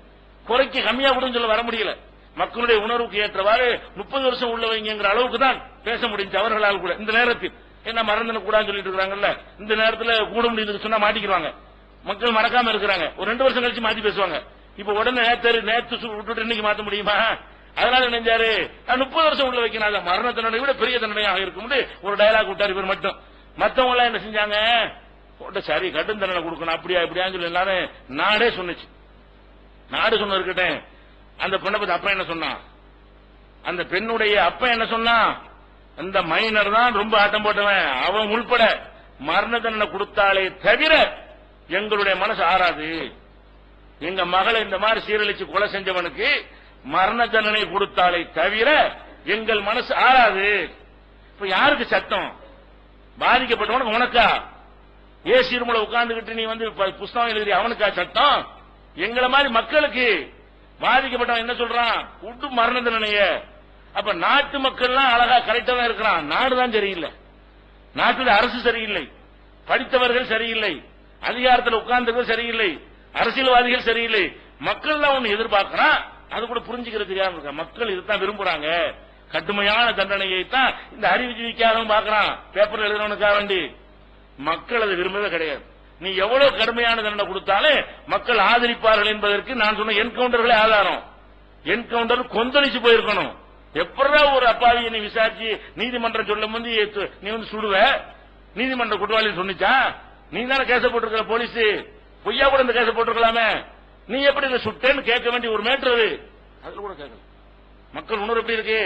குறைக்கு கம்மியா கூட சொல்ல வர முடியல. மக்களுடைய உணர்வுக்கு ஏற்றவாறு 30 வருஷம் உள்ள வைங்கிற அளவுக்கு தான் பேச முடிஞ்சு அவர்களால் கூட. இந்த நேரத்தில் என்ன மறந்துன கூடாதுன்னு சொல்லிட்டு இருக்காங்கல்ல, இந்த நேரத்தில் கூட முடியுது சொன்னா மாட்டிக்கிறாங்க. மக்கள் மறக்காம இருக்கிறாங்க, ஒரு 2 வருஷம் கழிச்சு மாத்தி பேசுவாங்க. இப்ப உடனே நேற்று விட்டுட்டு இன்னைக்கு மாத்த முடியுமா? அதனால நினைஞ்சாரு 30 வருஷம் உள்ள வைக்கணும், மரண தண்டனை விட பெரிய தண்டனையாக இருக்கும் ஒரு டயலாக் விட்டார் இவர் மட்டும். மத்தவங்க எல்லாம் என்ன செஞ்சாங்க, சரி கடும் தண்டனை கொடுக்கணும் அப்படியா இப்படியான்னு சொல்லி எல்லாரும் நாடே சொன்னிச்சு. நாடு சொன்ன இருக்கட்டும், அந்த பெண்ணை பத்தி அப்ப என்ன சொன்னான், அந்த பெண்ணுடைய அப்ப என்ன சொன்னான், அந்த மைனர் தான் ரொம்ப ஆட்டம் போட்டவன், அவன் உள்பட மரண தண்டனை கொடுத்தாலே தவிர எங்களுடைய மனசு ஆறாது. எங்க மகளை இந்த மாதிரி சீரழிச்சு கொலை செஞ்சவனுக்கு மரண தண்டனை கொடுத்தாலே தவிர எங்கள் மனசு ஆறாது. இப்ப யாருக்கு சட்டம், பாதிக்கப்பட்டவனுக்கு உனக்கா? ஏசி ரூம்ல உட்கார்ந்துகிட்டு நீ வந்து புஸ்தகம் எழுதி அவனுக்கா சட்டம்? எங்களை மாதிரி மக்களுக்கு பாதிக்கப்பட்டவன் என்ன சொல்றான், விட்டு மரண தண்டனைய. அப்ப நாட்டு மக்கள்லாம் அழகா கரெக்டா தான் இருக்கிறான், நாடுதான் சரியில்லை, நாட்டில் அரசு சரியில்லை, படித்தவர்கள் சரியில்லை, அதிகாரத்தில் உட்கார்ந்தவர்கள் சரியில்லை, அரசியல்வாதிகள் சரியில்லை. மக்கள் தான் ஒண்ணு எதிர்பார்க்கிறான், அது கூட புரிஞ்சுக்கிறது தெரியாம இருக்க. மக்கள் இதுதான் விரும்புறாங்க, கடுமையான தண்டனையை தான் இந்த அறிவுஜீவிக்காக பார்க்கிறான், பேப்பர் எழுதுறவனுக்காக வேண்டி. மக்கள் அதை விரும்பவே கிடையாது. நீ எவ்வளவு கடுமையான தண்டனை கொடுத்தாலும் மக்கள் ஆதரிப்பார்கள் என்பதற்கு நான் சொன்ன என்கவுண்டர்களே ஆதாரம். என்கவுண்டர் கொந்தளிச்சு போயிருக்கணும். எப்படா ஒரு அப்பாவியை நீ விசாரிச்சு நீதிமன்றம் சொல்லும் போது நீ வந்து சுடுவ, நீதிமன்ற குற்றவாளி சொன்னிச்சா? நீ தானே கேச போட்டிருக்கிற, போலீஸ் பொய்யா கூட இந்த கேச போட்டிருக்கலாமே, நீ எப்படி இதை சுட்டேன்னு கேட்க வேண்டிய ஒரு மேட்டர் அதுல கூட கேட்கல. மக்கள் உணர்வு எப்படி இருக்கு,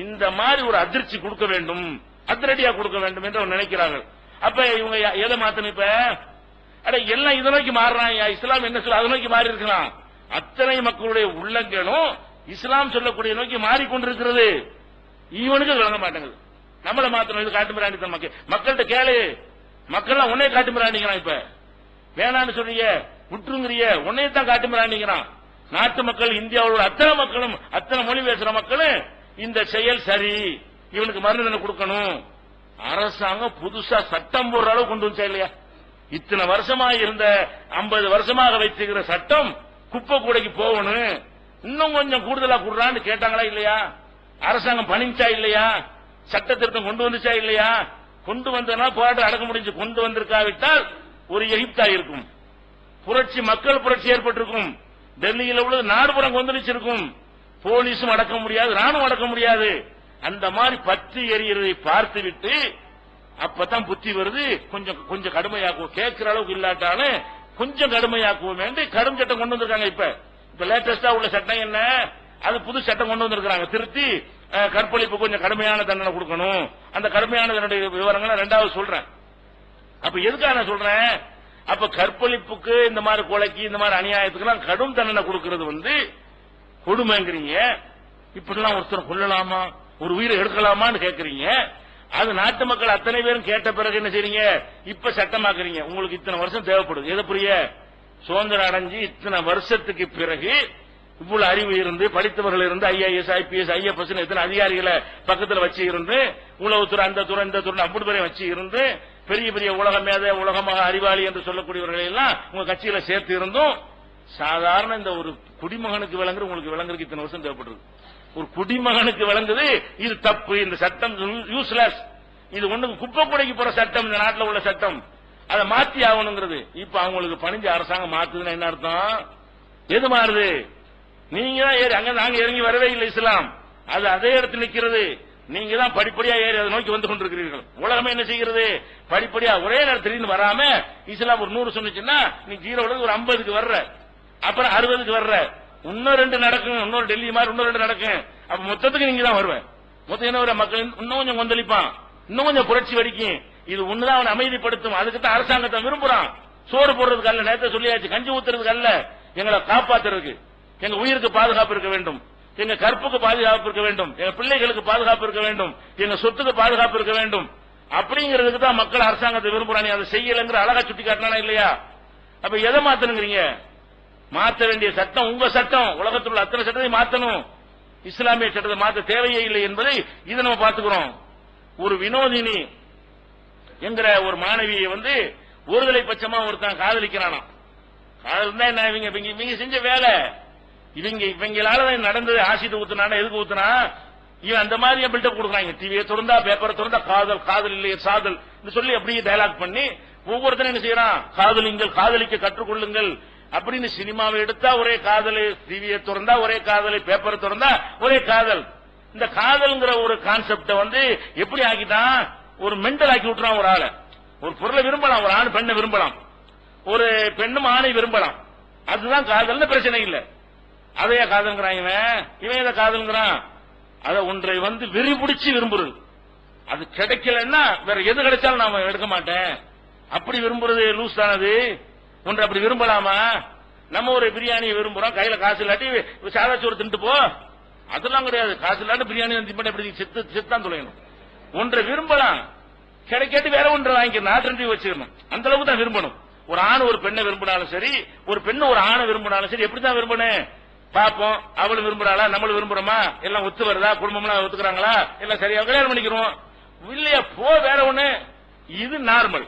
இந்த மாதிரி ஒரு அதிர்ச்சி கொடுக்க வேண்டும், அதிரடியா கொடுக்க வேண்டும் என்று அவர் நினைக்கிறார்கள். அப்ப இவங்க எதை மாத்தணும், இப்ப அட எல்லாம் இதை நோக்கி மாறுறான். இஸ்லாம் என்ன சொல்ல அதை நோக்கி மாறி இருக்கலாம். அத்தனை மக்களுடைய உள்ளங்களும் இஸ்லாம் சொல்லக்கூடிய நோக்கி மாறிக்கொண்டிருக்கிறது. இவனுக்கு விளங்க மாட்டேங்குது. நம்மள மாத்தணும், இது காட்டு மிராண்டித்தனம். மக்கள்கிட்ட கேளு, மக்கள் உன்னைய காட்டு மிராண்டிக்கிறான். இப்ப வேணான்னு சொல்றீங்க, விட்டுருங்கிறிய, உன்னையத்தான் காட்டு மிராண்டிக்கிறான். நாட்டு மக்கள், இந்தியாவோட அத்தனை மக்களும், அத்தனை மொழி பேசுற மக்களும் இந்த செயல் சரி, இவனுக்கு மருந்து தண்டனை கொடுக்கணும். அரசாங்கம் புதுசா சட்டம் போடுற அளவு கொண்டு வந்துச்சா இல்லையா? இத்தனை வருஷமா இருந்த 50 வருஷமாக வைத்திருக்கிற சட்டம் குப்பை கூடைக்கு போகணும், இன்னும் கொஞ்சம் கூடுதலா கூடுறான்னு கேட்டாங்களா இல்லையா? அரசாங்கம் பணிச்சா இல்லையா? சட்ட திருத்தம் கொண்டு வந்துச்சா இல்லையா? கொண்டு வந்தனா போராட்டம் அடக்க முடிஞ்சு, கொண்டு வந்திருக்காவிட்டால் ஒரு எகிப்தா இருக்கும், புரட்சி மக்கள் புரட்சி ஏற்பட்டிருக்கும், டெல்லியில் உள்ள நாடுபுறம் கொந்தளிச்சிருக்கும், போலீஸும் அடக்க முடியாது, ராணுவம் அடக்க முடியாது. அந்த மாதிரி பற்றி எறிகிறதை பார்த்துவிட்டு அப்பதான் புத்தி வருது, கொஞ்சம் கொஞ்சம் கடுமையாக்குவோம், கேட்கிற அளவுக்கு இல்லாட்டாலும் கொஞ்சம் கடுமையாக்குவோம் என்று கடும் சட்டம் கொண்டு வந்திருக்காங்க. இப்ப லேட்டஸ்டா உள்ள சட்டம் என்ன, அது புது சட்டம் கொண்டு வந்திருக்காங்க, திருத்தி கற்பழிப்பு கொஞ்சம் கடுமையான தண்டனை கொடுக்கணும். அந்த கடுமையான தண்டனை விவரங்களை ரெண்டாவது சொல்றேன். அப்ப எதுக்காக நான் சொல்றேன், அப்ப கற்பழிப்புக்கு இந்த மாதிரி கொலைக்கு இந்த மாதிரி அநியாயத்துக்கு கடும் தண்டனை கொடுக்கிறது கொடுமைங்கிறீங்க. இப்படிலாம் ஒருத்தர் கொள்ளலாமா, ஒரு உயிரை எடுக்கலாமான்னு கேட்கறீங்க. அது நாட்டு மக்கள் அத்தனை பேரும் கேட்ட பிறகு என்ன செய்றீங்க, இப்ப சட்டமாக்குறீங்க. உங்களுக்கு இத்தனை வருஷம் தேவைப்படுது, எதை புரிய, சுதந்திரம் அடைஞ்சு இத்தனை வருஷத்துக்கு பிறகு இவ்வளவு அறிவு இருந்து படித்தவர்கள் இருந்து IAS IPS IFS எத்தனை அதிகாரிகளை பக்கத்தில் வச்சு இருந்து உளவுத்துறை அந்த துறை இந்த துறை அப்படி பேரை வச்சு இருந்து பெரிய பெரிய உலக மேத உலகமாக அறிவாளி என்று சொல்லக்கூடியவர்களை எல்லாம் உங்க கட்சியில சேர்த்து இருந்தும் சாதாரண இந்த ஒரு குடிமகனுக்கு விளங்குற உங்களுக்கு விளங்குறதுக்கு இத்தனை வருஷம் தேவைப்படுது. ஒரு குடிமகனுக்கு விளங்குது இது தப்பு, இந்த சட்டம் யூஸ்லெஸ், இது ஒண்ணுக்கு குப்பை கூடைக்கு போற சட்டம், இந்த நாட்டில் உள்ள சட்டம், அதை மாத்தி ஆகணுங்கிறது. இப்ப அவங்களுக்கு பணிஞ்ச அரசாங்கம் மாத்துதுன்னா என்ன அர்த்தம், எது மாறுது, நீங்க தான் ஏறி அங்க நாங்க இறங்கி வரவே இல்லை, இஸ்லாம் அது அதே இடத்துல நிக்கிறது, நீங்க தான் படிப்படியா ஏறி அதை நோக்கி வந்து கொண்டிருக்கிறீர்கள். உலகமே என்ன செய்கிறது, படிப்படியா ஒரே நேரத்தில் வராம இஸ்லாம் ஒரு 100 சொன்னுச்சுன்னா நீ 0 ஒரு 50க்கு வர்ற, அப்புறம் 60க்கு வர்ற, இன்னும் 2 நடக்கும், இன்னொரு டெல்லி மாதிரி இன்னும் 2 நடக்கும். அப்ப மொத்தத்துக்கு நீங்க தான் வருவேன். மொத்தம் என்ன வர மக்கள் இன்னும் கொஞ்சம் கொந்தளிப்பான், இன்னும் கொஞ்சம் புரட்சி வடிக்கும். இது ஒண்ணுதான் அவனை அமைதிப்படுத்தும். அதுக்கு தான் அரசாங்கத்தை விரும்புறான். சோறு போடுறதுக்கு அல்ல, நேரத்தை சொல்லியாச்சு, கஞ்சி ஊத்துறதுக்கு அல்ல, எங்களை காப்பாத்துறதுக்கு, எங்க உயிருக்கு பாதுகாப்பு இருக்க வேண்டும், எங்க கற்புக்கு பாதுகாப்பு இருக்க வேண்டும், எங்க பிள்ளைகளுக்கு பாதுகாப்பு இருக்க வேண்டும், எங்க சொத்துக்கு பாதுகாப்பு இருக்க வேண்டும். அப்படிங்கிறதுக்கு தான் மக்கள் அரசாங்கத்தை விரும்புறாங்க. அதை செய்யலங்கிற அழகா சுட்டி காட்டினா இல்லையா. அப்ப எதை மாத்தணுங்கிறீங்க, மாற்ற வேண்டிய சட்டம் உங்க சட்டம், உலகத்தில் உள்ள அத்தனை சட்டத்தை மாத்தணும், இஸ்லாமிய சட்டத்தை மாற்ற தேவையே இல்லை என்பதை இதை நம்ம பார்த்துக்கிறோம். ஒரு வினோதினி என்கிற ஒரு மாணவியை ஒருதலை பட்சமா ஒருத்தன் காதலிக்கிறானா, காதல் தான் என்ன, இவங்க செஞ்ச வேலை, இவங்களால நடந்தது. ஆசிட் ஊத்துனா எதுக்கு ஊத்துனா, இவன் அந்த மாதிரி பில்டப் கொடுக்குறாங்க. டிவியை திறந்தா பேப்பரை திறந்தா காதல், காதல் இல்லையே சாதல் சொல்லி அப்படியே டயலாக் பண்ணி ஒவ்வொருத்தரும் என்ன செய்யறான், காதலிங்கள், காதலிக்க கற்றுக்கொள்ளுங்கள் அப்படின்னு. சினிமாவை எடுத்தா ஒரே காதல், டிவியை திறந்தா ஒரே காதல், பேப்பரை திறந்தா ஒரே காதல். இந்த காதல்ங்கிற ஒரு கான்செப்ட எப்படி ஆக்கிட்டான், ஒரு மென்டல் ஆக்கி விட்டுறான். ஒரு ஆளை, ஒரு பொருளை விரும்பலாம், ஒரு ஆண் பெண்ணை விரும்பலாம், ஒரு பெண்ணும் ஆணை விரும்பலாம், அதுதான் காதல்னு பிரச்சனை இல்லை. அதைய காதல்ங்கிறான் இவன் எதை காதல்ங்கிறான், அதை ஒன்றை வெறி பிடிச்சி விரும்புறது. அது கிடைக்கலன்னா வேற எது கிடைச்சாலும் நாம எடுக்க மாட்டேன், அப்படி விரும்புறது லூஸ் தானது. ஒன்று அப்படி விரும்பலாமா, நம்ம ஒரு பிரியாணியை விரும்புறோம், கையில காசு இல்லாட்டி சாதா சோறு தின்ட்டு போ, அதெல்லாம் கிடையாது. காசு இல்லாட்டி பிரியாணி எப்படி செத்தான் தொலைணும். ஒன்றை விரும்பலாம், கிடைக்காட்டி வேற ஒன்றை வாங்கிக்கணும், ஆல்டர்னேட்டிவ் வச்சுக்கணும். அந்த அளவுக்கு தான் விரும்பணும். ஒரு ஆண் ஒரு பெண்ணை விரும்பினாலும் சரி, ஒரு பெண்ணு ஒரு ஆணை விரும்பினாலும் சரி, எப்படிதான் விரும்பணும் பாப்போம். அவளும் விரும்புறாளா, நம்மளும் விரும்புறோமா, எல்லாம் ஒத்து வருதா, குடும்பம்லாம் ஒத்துக்கிறாங்களா, எல்லாம் சரியா கல்யாணம் பண்ணிக்கிறோம் இல்லையா, போ வேற ஒண்ணு. இது நார்மல்.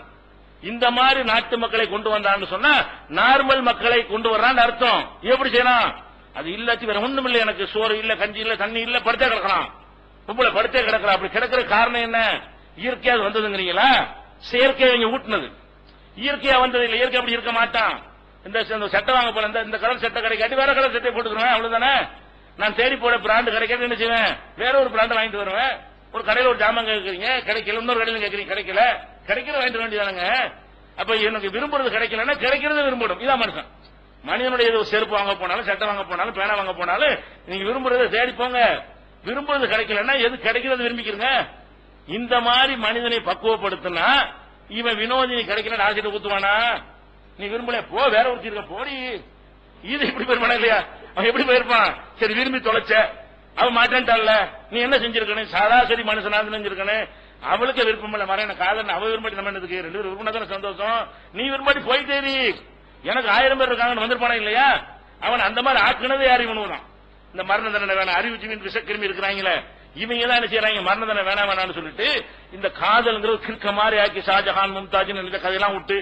இந்த மாதிரி நாட்டு மக்களை கொண்டு வந்தான்னு சொன்னா நார்மல் மக்களை கொண்டு வர்றான்னு அர்த்தம். எப்படி செய்யலாம், அது இல்லாச்சு வேற ஒண்ணும் இல்லை, எனக்கு சோறு இல்ல, கஞ்சி இல்ல, தண்ணி இல்ல, படுத்தே கிடக்கலாம், உங்களை படுத்தே கிடக்கலாம். அப்படி கிடக்கிற காரணம் என்ன, இயற்கையா வந்ததுங்கிறீங்களா, செயற்கையா இங்க ஊட்டினது. இயற்கையா வந்தது இல்லை, இயற்கை அப்படி இருக்க மாட்டான். இந்த சட்டை வாங்க போல, இந்த கலர் சட்டை கிடைக்காட்டி வேற கலர் சட்டை போட்டுக்கிறேன், அவ்வளவுதானே. நான் தேடி போட பிராண்டு கிடைக்காது என்ன செய்வேன், வேற ஒரு பிராண்டு வாங்கிட்டு வருவேன். ஒரு கடையில் ஒரு ஜாமான் கேட்கறீங்க, கிடைக்கல, இன்னொரு கடையில் கேட்கறீங்க, கிடைக்கல, கிடைக்கிற வாங்கிட்டு வேண்டியதானுங்க. அப்ப எனக்கு விரும்புறது கிடைக்கலன்னா கிடைக்கிறது விரும்பணும். இதான் மனுஷன். மனிதனுடைய செருப்பு வாங்க போனாலும், சட்டை வாங்க போனாலும், பேனா வாங்க போனாலும் நீங்க விரும்புறதை தேடி போங்க. விரும்புறது கிடைக்கலன்னா எது கிடைக்கிறது விரும்பிக்கிறங்க. இந்த மாதிரி மனிதனை பக்குவப்படுத்தினா இவன் வினோதினி கிடைக்கல ஆசிரியர் ஊத்துவானா, நீ விரும்பல போ, வேற ஒருத்தி இருக்க போடி. இது இப்படி போயிருப்பானா இல்லையா, அவன் எப்படி போயிருப்பான். சரி விரும்பி தொலைச்ச, அவன் மாட்டேன்ட்டான்ல, நீ என்ன செஞ்சிருக்கணும், சராசரி மனுஷனா செஞ்சிருக்கணும். அவளுக்கு விருப்பம் இல்ல, மரண காதல், அவ விரும்பி நம்ம என்னதுக்கு, 2 பேரும் விரும்பினா தானே சந்தோஷம். நீ விரும்பி போயிட்டே எனக்கு 1000 பேர் இருக்காங்கன்னு வந்திருப்பானா இல்லையா. அவன் அந்த மாதிரி ஆக்குனது யார், இவனுதான். இந்த மரண தண்டனை வேணாம், அறிவுஜீவின் விஷக்கிருமி இருக்கிறாங்களே, இவங்க தான் என்ன செய்யறாங்க, மரண தண்டனை வேணாம் வேணாம்னு சொல்லிட்டு இந்த காதல்ங்கிறது கிறுக்க மாதிரி ஆக்கி ஷாஜஹான் மும்தாஜின் இந்த கதையெல்லாம் விட்டு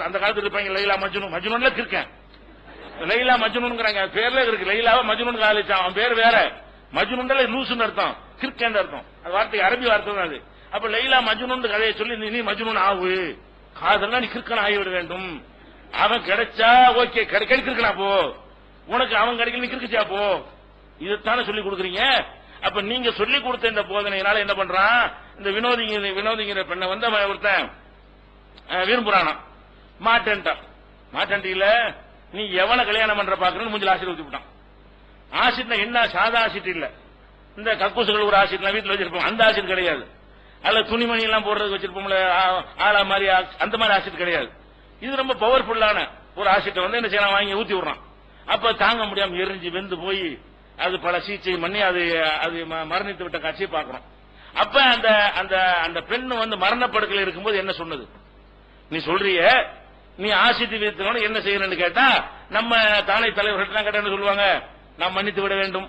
அந்த காலத்துல இருப்பாங்க லைலா மஜ்னூன், மஜ்னூன்ல கிறுக்கேன், லைலா மஜ்னூன்ங்கறாங்க, பேர்ல இருக்கு லைலாவ மஜ்னூன் காதலிச்சான், அவன் பேர் வேற. மஜ்னூன்ல லூசுன்னு அர்த்தம், கிறுக்கேன்னு அர்த்தம். அது வார்த்தை அரபி வார்த்தை தான் அது. அப்ப லைலா மஜ்னூன் கதையை சொல்லி நீ மஜ்னூன் ஆகு, காதெல்லாம் நீ கிறுக்கன் ஆகிவிட வேண்டும். அவன் கிடைச்சா ஓகே, கிடைக்கா போ, உனக்கு அவன் கிடைக்கல நீ கிறுக்குச்சா போ, இதுதானே சொல்லி கொடுக்குறீங்க. அப்ப நீங்க சொல்லி கொடுத்த இந்த போதனையினால என்ன பண்றான், இந்த வினோதிங்கிற பெண்ணை வந்து ஒருத்தன் விரும்புறானா, மாட்டேன்ல நீ எவனை கல்யாணம் பண்ற பாக்குறன்னு மூஞ்சில் ஆசிட் ஊத்தி விட்டான். ஆசிட்னா என்ன, சாதா ஆசிட் இல்ல, இந்த கக்கூசுகள் ஒரு ஆசிட்லாம் வீட்டுல வச்சிருப்போம், அந்த ஆசிட் கிடையாது. அல்ல துணிமணி எல்லாம் போடுறதுக்கு வச்சிருப்போம்ல ஆளா மாதிரி, அந்த மாதிரி ஆசிட் கிடையாது. இது ரொம்ப பவர்ஃபுல்லான ஒரு ஆசிட்டை வந்து என்ன செய்யலாம், வாங்கி ஊத்தி விடுறான். அப்ப தாங்க முடியாம எரிஞ்சு வெந்து போய் அது பல சிகிச்சை பண்ணி அது மரணித்து விட்ட காட்சியை பார்க்கிறோம். அப்ப அந்த அந்த அந்த பெண் வந்து மரணப்படுக்கையில் இருக்கும்போது என்ன சொன்னது, நீ சொல்றிய நீ ஆசிட்டு வீழ்த்தணும் என்ன செய்யணும்னு கேட்டா, நம்ம தானை தலைவர்கள் கேட்டா என்ன சொல்லுவாங்க, நாம் மன்னித்து விட வேண்டும்,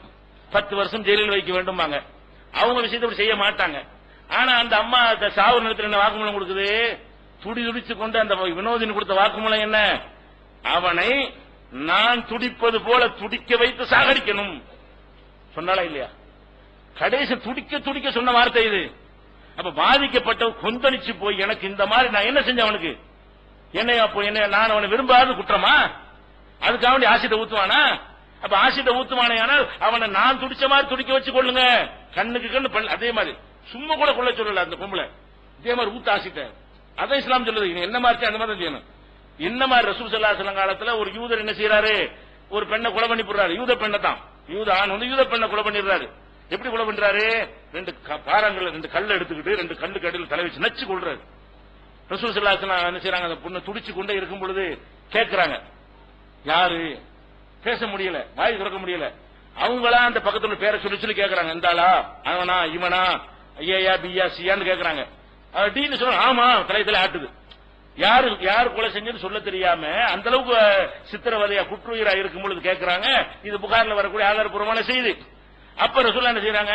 10 வருஷம் ஜெயிலில் வைக்க வேண்டும். அவங்க விஷயத்தை செய்ய மாட்டாங்க. ஆனா அந்த அம்மா சாவு நேரத்தில் என்ன வாக்குமூலம் கொடுக்குது, துடிச்சு கொண்டு அந்த வினோதின் கொடுத்த வாக்குமூலம் என்ன, அவனை நான் துடிப்பது போல துடிக்க வைத்து சாகடிக்கணும் சொன்னாலா இல்லையா? கடைசி துடிக்க சொன்ன வார்த்தை இது. அப்ப பாதிக்கப்பட்ட கொந்தளிச்சு போய் எனக்கு இந்த மாதிரி நான் என்ன செஞ்சேன் அவனுக்கு, என்ன நான் அவனை விரும்பாத குற்றமா, அதுக்காக வேண்டிய ஆசிட்டை ஊத்துவானா? அப்ப ஆசிட்டை ஊத்துவானே, ஆனால் அவனை நான் துடிச்ச மாதிரி துடிக்க வச்சு கொள்ளுங்க, கண்ணுக்கு கண்ணு. அதே மாதிரி சும்மா கூட கொள்ள சொல்லல அந்த பொம்பளை, இதே மாதிரி ஊத்த ஆசிட்ட. அதான் இஸ்லாம் சொல்லுது, என்ன மாதிரி அந்த மாதிரி செய்யணும். என்ன மாதிரி ரசூல் ஸல்லல்லாஹு அலைஹி வஸல்லம் காலத்துல ஒரு யூதர் என்ன செய்யறாரு, ஒரு பெண்ணை கொலை பண்ணி போடுறாரு, யூத பெண்ணை தான், யூத ஆண் வந்து யூத பெண்ணை கொலை பண்ணிடுறாரு. எப்படி கொலை பண்றாரு, 2 பாறாங்கல்ல 2 கல்ல எடுத்துக்கிட்டு 2 கல்லுக்கு அடியில் தலை வச்சு நச்சு கொள்றாரு. ரசூல் ஸல்லல்லாஹு அலைஹி வஸல்லம் என்ன செய்யறாங்க, அந்த பொண்ணை துடிச்சு கொண்டே இருக்கும் பொழுது கேட்கிறாங்க, யாரு, பேச முடியல, வாய் திறக்க முடியல. அவங்களா அந்த பக்கத்துல பேரை சொல்லி கேட்கறாங்க, இந்தாளா அவனா இவனா ஐயா பியா சியான்னு கேட்கறாங்க. டீன்னு சொல்ல ஆமா தலையத்துல ஆட்டுது. யாரு கொலை செஞ்சு சொல்ல தெரியாம அந்த அளவுக்கு சித்திரவதையா குற்றுயிரா இருக்கும் பொழுது கேட்கறாங்க. இது புகார்ல வரக்கூடிய ஆதாரப்பூர்வமான செய்தி. அப்ப ரசூலுல்லாஹ் என்ன செய்யறாங்க,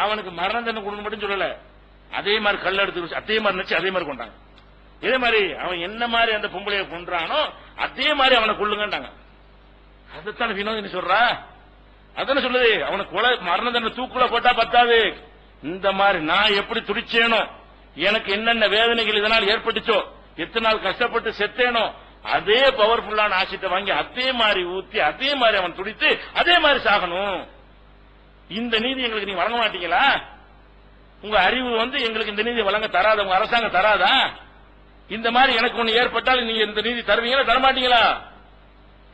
அவனுக்கு மரண தண்டனை கொடுக்கணும் மட்டும் சொல்லல, அதே மாதிரி கல்ல எடுத்து அதே மாதிரி நினைச்சு அதே மாதிரி கொண்டாங்க. இதே மாதிரி அவன் என்ன மாதிரி அந்த பொம்பளைய கொன்றானோ அதே மாதிரி அவனை கொள்ளுங்கன்றாங்க. அதைத்தான் வினோதினி சொல்றா, அதான சொல்லுது, அவனுக்கு கொலை மரண தண்டனை தூக்குல போட்டா பத்தாது, இந்த மாதிரி நான் எப்படி துடிச்சேனோ, எனக்கு என்னென்ன வேதனைகள் இதனால் ஏற்பட்டுச்சோ, எத்தனை நாள் கஷ்டப்பட்டு செத்தேனோ, அதே பவர்ஃபுல்லான ஆசிட்டை வாங்கி அதே மாதிரி ஊத்தி அதே மாதிரி அவன் துடித்து அதே மாதிரி சாகணும். இந்த நீதி எங்களுக்கு நீங்க வழங்க மாட்டீங்களா? உங்க அறிவு வந்து எங்களுக்கு இந்த நீதி வழங்க தராத, உங்க அரசாங்கம் தராதா? இந்த மாதிரி எனக்கு ஒண்ணு ஏற்பட்டால் நீங்க இந்த நீதி தருவீங்களா, தரமாட்டீங்களா?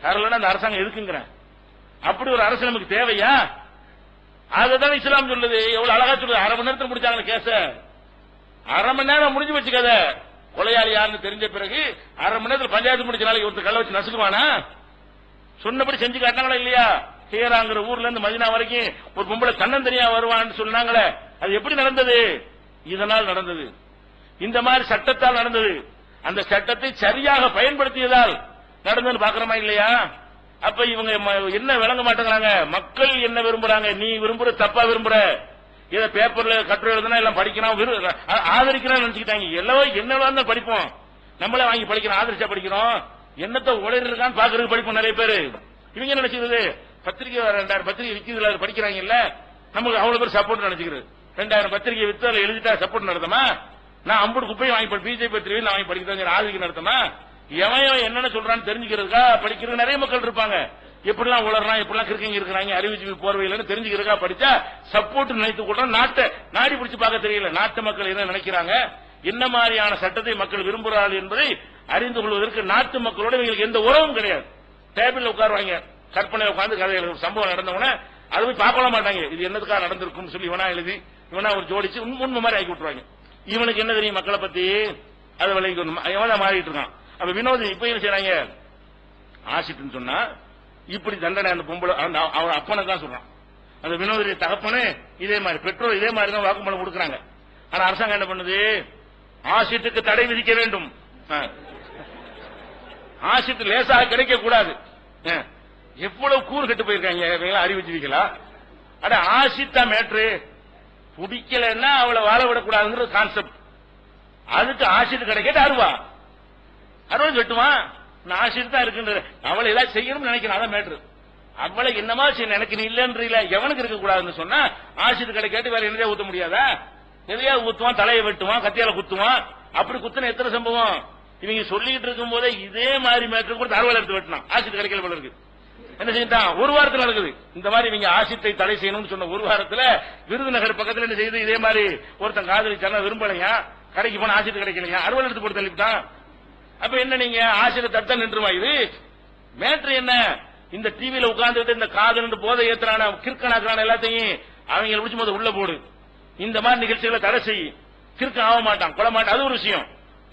தரலன்னா அந்த அரசாங்கம் எதுக்குங்கிறேன். அப்படி ஒரு அரசு நமக்கு தேவையா? அதுதான் இஸ்லாம் சொல்லுது. எவ்வளவு அழகா சொல்லுது, 1/2 மணி நேரத்தில் முடிச்சாங்க கேச, 1/2 மணி நேரம் முடிஞ்சு வச்சுக்காத. கொலையாளி யாருன்னு தெரிஞ்ச பிறகு 1/2 மணி நேரத்தில் பஞ்சாயத்து முடிச்ச நாளைக்கு ஒருத்தர் கல்ல வச்சு நசுக்குவானா? சொன்னபடி செஞ்சு காட்டினாங்களா இல்லையா? ஹீராங்கிற ஊர்ல இருந்து மதினா வரைக்கும் ஒரு பொம்பளை தன்னந்தனியா வருவான்னு சொன்னாங்களே, அது எப்படி நடந்தது? இதனால் நடந்தது. இந்த மாதிரி சட்டத்தால் நடந்தது. அந்த சட்டத்தை சரியாக பயன்படுத்தியதால் நடந்ததுன்னு பாக்குறோமா இல்லையா? அப்ப இவங்க என்ன விளங்க மாட்டேங்கிறாங்க, மக்கள் என்ன விரும்புறாங்க, நீ விரும்புற தப்பா விரும்புற, இதை பேப்பர்ல கட்டுரை எழுதுனா எல்லாம் படிக்கிறான் ஆதரிக்கிறான்னு நினைச்சுக்கிட்டாங்க. எல்லாம் என்ன படிப்போம், நம்மளே வாங்கி படிக்கிறோம், ஆதரிச்சா படிக்கிறோம், என்னத்த உழைப்பு இருக்கான்னு பாக்குறதுக்கு படிப்போம் நிறைய பேரு. இவங்க என்ன நினைச்சுக்கிறது, பத்திரிகை 2000 பத்திரிகை விற்கிறதுல படிக்கிறாங்க இல்ல, நமக்கு அவ்வளவு பேர் சப்போர்ட் நினைச்சுக்கிறது. 2000 பத்திரிகை வித்து அதுல எழுதிட்டா சப்போர்ட் நடத்துமா? நான் 50 குப்பையை வாங்கி பிஜேபி பத்திரிகை நான் வாங்கி படிக்கிறேன் ஆதரிக்க நடத்துமா? எவன் என்னன்னு சொல்றான்னு தெரிஞ்சுக்கிறதுக்கா படிக்கிறது நிறைய மக்கள் இருப்பாங்க. எப்படிலாம் உளறான், எப்படிலாம் கிருக்கங்க இருக்கிறாங்க, அறிவுஜீவி போர்வையிலன்னு தெரிஞ்சுக்கிறதுக்கா படிச்சா சப்போர்ட் நினைத்து கூட நாட்டை நாடி பிடிச்சு பார்க்க தெரியல. நாட்டு மக்கள் என்ன நினைக்கிறாங்க, என்ன மாதிரியான சட்டத்தை மக்கள் விரும்புகிறார்கள் என்பதை அறிந்து கொள்வதற்கு நாட்டு மக்களோட இவங்களுக்கு எந்த உறவும் கிடையாது. டேபிள்ல உட்காருவாங்க, கற்பனை உட்கார்ந்து கதைகள் சம்பவம் நடந்தவன அதை போய் பார்க்க மாட்டாங்க. இது என்னதுக்காக நடந்திருக்கும் சொல்லி இவனா எழுதி இவனா ஒரு ஜோடிச்சு உண்மை மாதிரி ஆக்கி விட்டுருவாங்க. இவனுக்கு என்ன தெரியும் மக்களை பத்தி, அதை விலைக்கு எவனா மாறிட்டு இருக்கான். அப்ப வினோதி இப்ப என்ன செய்யறாங்க, ஆசிட்டுன்னு சொன்னா இப்படி தண்டனை அந்த பொம்பளை அவன் அப்பனை தான் சொல்றான். அந்த வினோதிய தகப்பனே இதே மாதிரி பெற்றோர் இதே மாதிரி தான் வாக்குமூலம் கொடுக்கறாங்க. ஆனா அரசாங்கம் என்ன பண்ணுது, ஆசிட்டுக்கு தடை விதிக்க வேண்டும், ஆசிட்டு லேசாக கிடைக்க கூடாது. எவ்வளவு கூறு கட்டு போயிருக்காங்க அறிவிச்சிருக்கலாம். அட ஆசிட்டா மேட்ரு பிடிக்கலன்னா அவளை வாழ விடக்கூடாதுங்கிற கான்செப்ட். அதுக்கு ஆசிட்டு கிடைக்க 60 வெட்டுவான். நான் ஆசிட்டு தான் இருக்குன்ற அவளை எல்லாம் செய்யணும்னு நினைக்கிறேன், அதான் மேட்ரு. அவளை என்னமா செய்யணும், எனக்கு நீ இல்லைன்றீல எவனுக்கு இருக்க கூடாதுன்னு சொன்னா ஆசிட்டு கிடைக்காட்டி வேற என்னதே ஊத்த முடியாதா? எதையா ஊத்துவான், தலையை வெட்டுவான், கத்தியால குத்துவான். அப்படி குத்துன எத்தனை சம்பவம் இவங்க சொல்லிட்டு இருக்கும் போதே இதே மாதிரி மேட்டர் கூட அறுவலை எடுத்து வெட்டினான். ஆசிட் கிடைக்கல போல இருக்கு. என்ன செய்தான், ஒரு வாரத்தில் நடக்குது இந்த மாதிரி. இவங்க ஆசிட்டை தடை செய்யணும்னு சொன்ன ஒரு வாரத்தில் விருதுநகர் பக்கத்தில் என்ன செய்யுது, இதே மாதிரி ஒருத்தன் காதலிச்சால விரும்பலையா, கடைக்கு போன ஆசிட் கிடைக்கலையா, அறுவலை எடுத்து போட்டு தள்ளிவிட்டான். அப்ப என்ன நீங்க ஆசிட்ட தட்ட நின்றுமா? இது மேட்ரு என்ன? இந்த டிவியில உட்கார்ந்துட்டு இந்த காதல் போதை ஏத்துறான கிற்கனாக்குறான எல்லாத்தையும் அவங்க பிடிச்சும் போது உள்ள போடு. இந்த மாதிரி நிகழ்ச்சிகளை தடை செய்ய கிற்க ஆக மாட்டான், கொள்ள மாட்டான். அது ஒரு விஷயம்.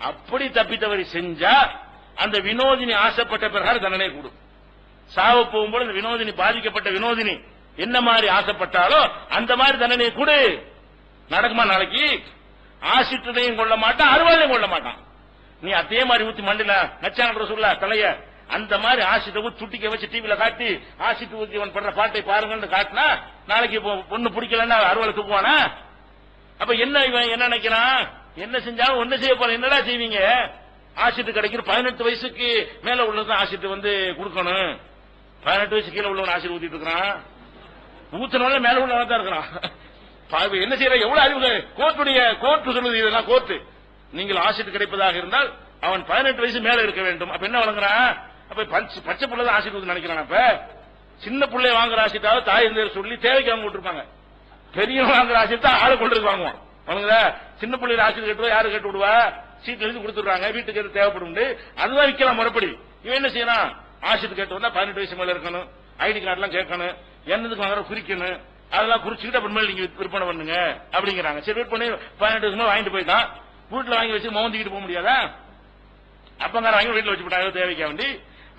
அப்படி தப்பித்தவரை செஞ்சா அந்த வினோதினி ஆசைப்பட்ட பிறகு தண்டனை கூடும். சாவ போகும்போது அந்த வினோதினி, பாதிக்கப்பட்ட வினோதினி என்ன மாதிரி ஆசைப்பட்டாலோ அந்த மாதிரி தண்டனையை கூடு. நடக்குமா நாளைக்கு? ஆசிட்டையும் கொள்ள மாட்டான், அறுவாலையும் கொள்ள மாட்டான். நீ அதே மாதிரி ஊத்தி மண்டில நச்சான சொல்ல தலைய அந்த மாதிரி ஆசிட்டை ஊத்தி சுட்டிக்க வச்சு டிவியில காட்டி ஆசிட்டு ஊத்தி அவன் பண்ற பாட்டை பாருங்கன்னு காட்டினா நாளைக்கு பொண்ணு பிடிக்கலன்னா அறுவலை தூக்குவானா? அப்ப என்ன இவன் என்ன நினைக்கிறான், என்ன செஞ்சாலும் ஒண்ணு செய்ய போற, என்னடா செய்வீங்க? ஆசிட்டு கிடைக்கிற 18 வயசுக்கு மேல உள்ளதான் ஆசிட்டு வந்து கொடுக்கணும். 18 வயசு கீழே உள்ளவன் ஆசிட் ஊத்திட்டு இருக்கிறான். ஊத்தினால மேல உள்ளவன் தான் இருக்கிறான். என்ன செய்யற? எவ்வளவு அறிவு! கோர்ட்டு சொல்லுது, இதெல்லாம் கோர்ட்டு. நீங்கள் ஆசிட் கிடைப்பதாக இருந்தால் அவன் 18 வயசு மேல இருக்க வேண்டும். அப்ப என்ன வழங்குறான்? அப்ப பச்சை புள்ளதான் ஆசிட் ஊத்து நினைக்கிறான். அப்ப சின்ன பிள்ளை வாங்குற ஆசிட்டாவது தாய் சொல்லி தேவைக்கு வாங்க விட்டுருப்பாங்க. பெரியவன் வாங்குற ஆசிட் தான் ஆளை கொண்டு வாங்குவான். அவனுங்க சின்ன பிள்ளைகள் ஆசிட் கேட்டுவா, யாரு கேட்டு விடுவா? சீட் எழுதி கொடுத்துடுறாங்க, வீட்டுக்கு எது தேவைப்படும். அதுதான் விற்கலாம் முறைப்படி. இவன் என்ன செய்யறான்? ஆசிட் கேட்டு வந்தா 18 வயசு மேல இருக்கணும், ஐடி கார்டு எல்லாம் கேட்கணும், என்னதுக்கு வாங்குற குறிக்கணும், அதெல்லாம் குறிச்சுக்கிட்டு அப்புறமேல நீங்க விற்பனை பண்ணுங்க அப்படிங்கிறாங்க. சரி, விற்பனை 18 வயசு மேல வாங்கிட்டு போயிட்டான். வீட்டுல வாங்கி வச்சு மோந்திக்கிட்டு போக முடியாதா? அப்பங்கார வாங்கி வீட்டுல வச்சு போட்டாங்க தேவைக்கா வேண்டி.